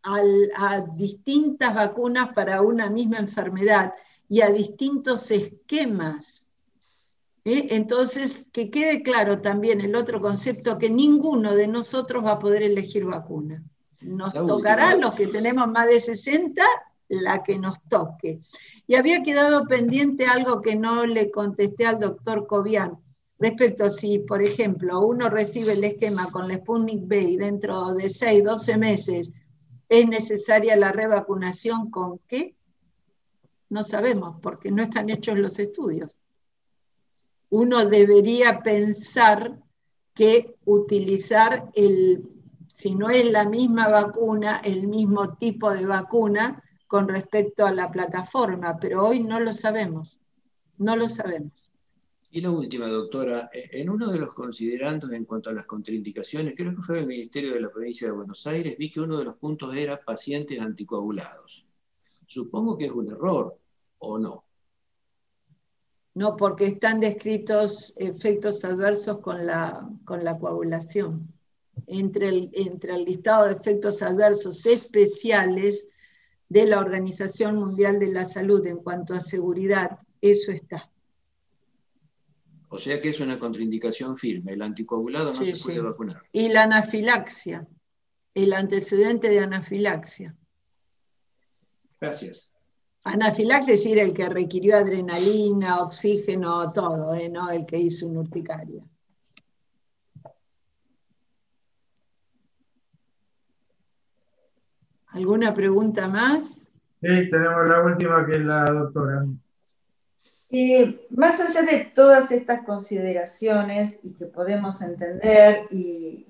a distintas vacunas para una misma enfermedad y a distintos esquemas. Entonces, que quede claro también el otro concepto, que ninguno de nosotros va a poder elegir vacuna. Nos tocará, los que tenemos más de 60, la que nos toque. Y había quedado pendiente algo que no le contesté al doctor Cobian, respecto a si, por ejemplo, uno recibe el esquema con la Sputnik V y dentro de 6, 12 meses es necesaria la revacunación, ¿con qué? No sabemos, porque no están hechos los estudios. Uno debería pensar que utilizar si no es la misma vacuna, el mismo tipo de vacuna con respecto a la plataforma, pero hoy no lo sabemos, no lo sabemos. Y la última, doctora, en uno de los considerandos en cuanto a las contraindicaciones, creo que fue del Ministerio de la Provincia de Buenos Aires, vi que uno de los puntos era pacientes anticoagulados. Supongo que es un error, ¿o no? No, porque están descritos efectos adversos con la coagulación. Entre el listado de efectos adversos especiales de la Organización Mundial de la Salud en cuanto a seguridad, eso está. O sea que es una contraindicación firme. El anticoagulado no se puede vacunar. Y la anafilaxia, el antecedente de anafilaxia. Gracias. Anafilaxia es decir, el que requirió adrenalina, oxígeno, todo, no el que hizo una urticaria. ¿Alguna pregunta más? Sí, tenemos la última, que es la doctora. Más allá de todas estas consideraciones y que podemos entender, y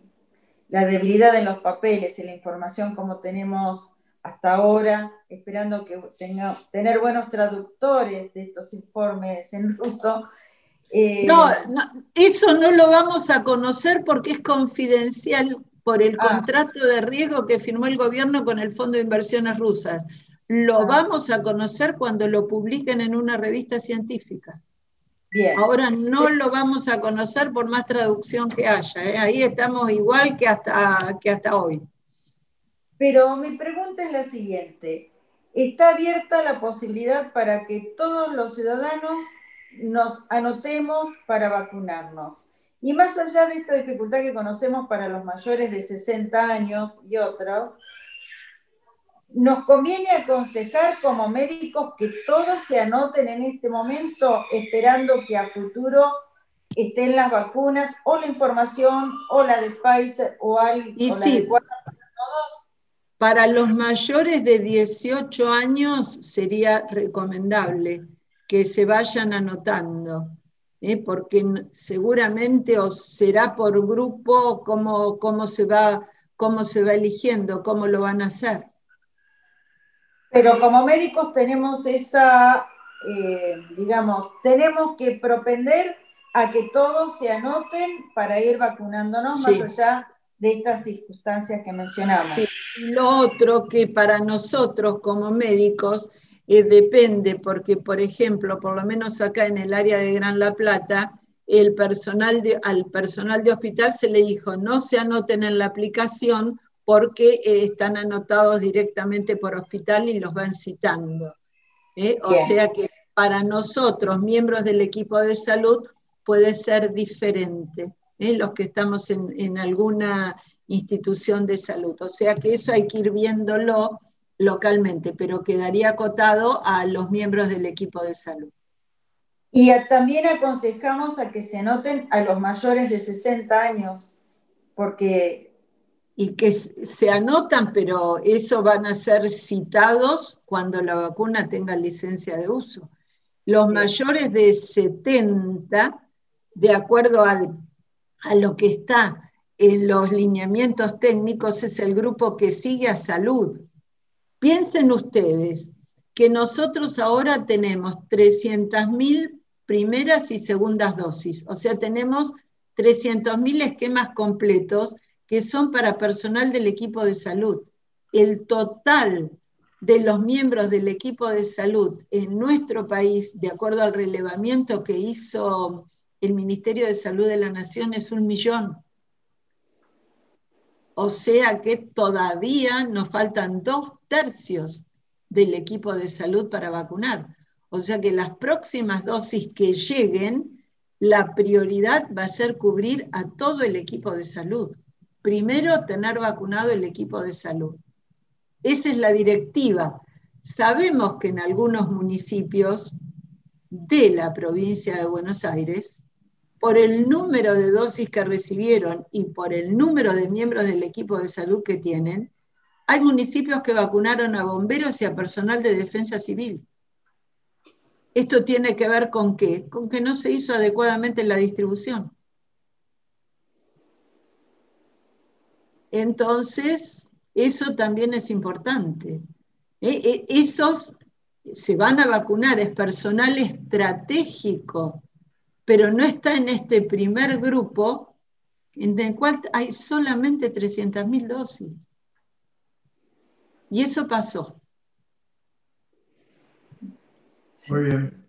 la debilidad de los papeles y la información como tenemos hasta ahora, esperando que tener buenos traductores de estos informes en ruso. No, eso no lo vamos a conocer porque es confidencial por el contrato de riesgo que firmó el gobierno con el Fondo de Inversiones Rusas. Lo vamos a conocer cuando lo publiquen en una revista científica. Bien. Ahora no lo vamos a conocer por más traducción que haya, ¿eh? Ahí estamos igual que hasta hoy. Pero mi pregunta es la siguiente. ¿Está abierta la posibilidad para que todos los ciudadanos nos anotemos para vacunarnos? Y más allá de esta dificultad que conocemos para los mayores de 60 años y otros, ¿nos conviene aconsejar como médicos que todos se anoten en este momento, esperando que a futuro estén las vacunas o la información o la de Pfizer o la de todos? Para los mayores de 18 años sería recomendable que se vayan anotando, porque seguramente será por grupo cómo se va eligiendo, cómo lo van a hacer. Pero como médicos tenemos esa, tenemos que propender a que todos se anoten para ir vacunándonos, sí, más allá de estas circunstancias que mencionamos. Sí. Y lo otro que para nosotros como médicos depende, porque por ejemplo, por lo menos acá en el área de Gran La Plata, al personal de hospital se le dijo no se anoten en la aplicación porque están anotados directamente por hospital y los van citando. O sea que para nosotros, miembros del equipo de salud, puede ser diferente, los que estamos en alguna institución de salud. O sea que eso hay que ir viéndolo localmente, pero quedaría acotado a los miembros del equipo de salud. Y también aconsejamos a que se anoten a los mayores de 60 años, porque... Y que se anotan, pero eso van a ser citados cuando la vacuna tenga licencia de uso. Los mayores de 70, de acuerdo a lo que está en los lineamientos técnicos, es el grupo que sigue a salud. Piensen ustedes que nosotros ahora tenemos 300.000 primeras y segundas dosis, o sea, tenemos 300.000 esquemas completos que son para personal del equipo de salud. El total de los miembros del equipo de salud en nuestro país, de acuerdo al relevamiento que hizo el Ministerio de Salud de la Nación, es 1 millón. O sea que todavía nos faltan 2/3 del equipo de salud para vacunar. O sea que las próximas dosis que lleguen, la prioridad va a ser cubrir a todo el equipo de salud. Primero, tener vacunado el equipo de salud. Esa es la directiva. Sabemos que en algunos municipios de la provincia de Buenos Aires, por el número de dosis que recibieron y por el número de miembros del equipo de salud que tienen, hay municipios que vacunaron a bomberos y a personal de defensa civil. ¿Esto tiene que ver con qué? Con que no se hizo adecuadamente la distribución. Entonces, eso también es importante. Esos se van a vacunar, es personal estratégico, pero no está en este primer grupo en el cual hay solamente 300.000 dosis. Y eso pasó. Muy bien.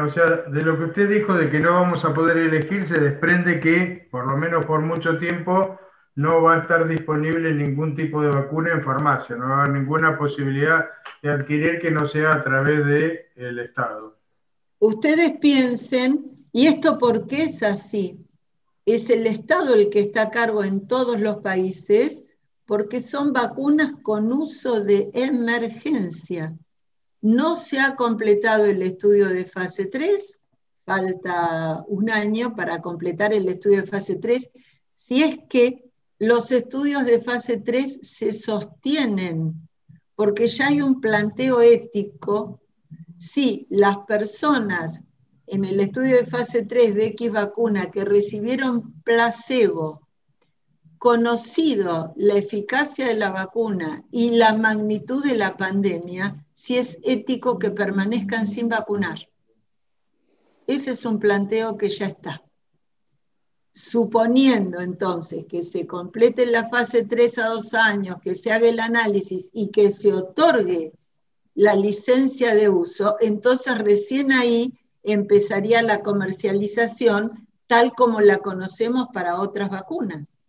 O sea, de lo que usted dijo de que no vamos a poder elegir, se desprende que, por lo menos por mucho tiempo, no va a estar disponible ningún tipo de vacuna en farmacia, no va a haber ninguna posibilidad de adquirir que no sea a través del Estado. Ustedes piensen, ¿y esto por qué es así? Es el Estado el que está a cargo en todos los países porque son vacunas con uso de emergencia. No se ha completado el estudio de fase 3, falta 1 año para completar el estudio de fase 3, si es que los estudios de fase 3 se sostienen, porque ya hay un planteo ético si las personas en el estudio de fase 3 de X vacuna que recibieron placebo, conocido la eficacia de la vacuna y la magnitud de la pandemia, si es ético que permanezcan sin vacunar. Ese es un planteo que ya está. Suponiendo entonces que se complete la fase 3 a 2 años, que se haga el análisis y que se otorgue la licencia de uso, entonces recién ahí empezaría la comercialización tal como la conocemos para otras vacunas.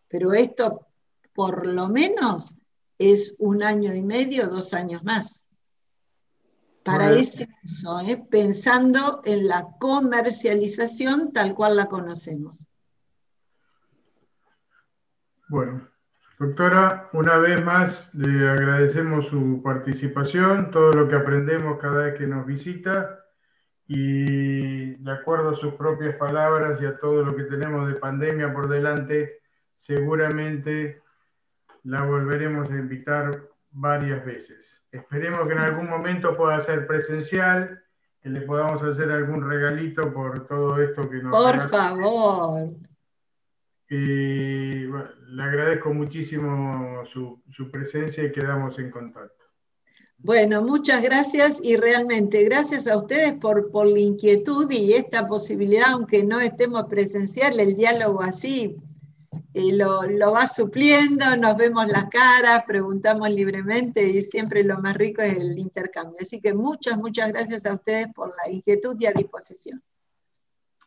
Pero esto por lo menos es 1 año y medio, 2 años más. Para ese uso, pensando en la comercialización tal cual la conocemos. Bueno, doctora, una vez más le agradecemos su participación, todo lo que aprendemos cada vez que nos visita y de acuerdo a sus propias palabras y a todo lo que tenemos de pandemia por delante, seguramente la volveremos a invitar varias veces. Esperemos que en algún momento pueda ser presencial, que le podamos hacer algún regalito por todo esto que nos Por regaló. favor. Y bueno, le agradezco muchísimo su presencia y quedamos en contacto. Bueno, muchas gracias y realmente gracias a ustedes por la inquietud y esta posibilidad, aunque no estemos presencial, el diálogo así lo va supliendo, nos vemos las caras, preguntamos libremente y siempre lo más rico es el intercambio. Así que muchas gracias a ustedes por la inquietud y a disposición.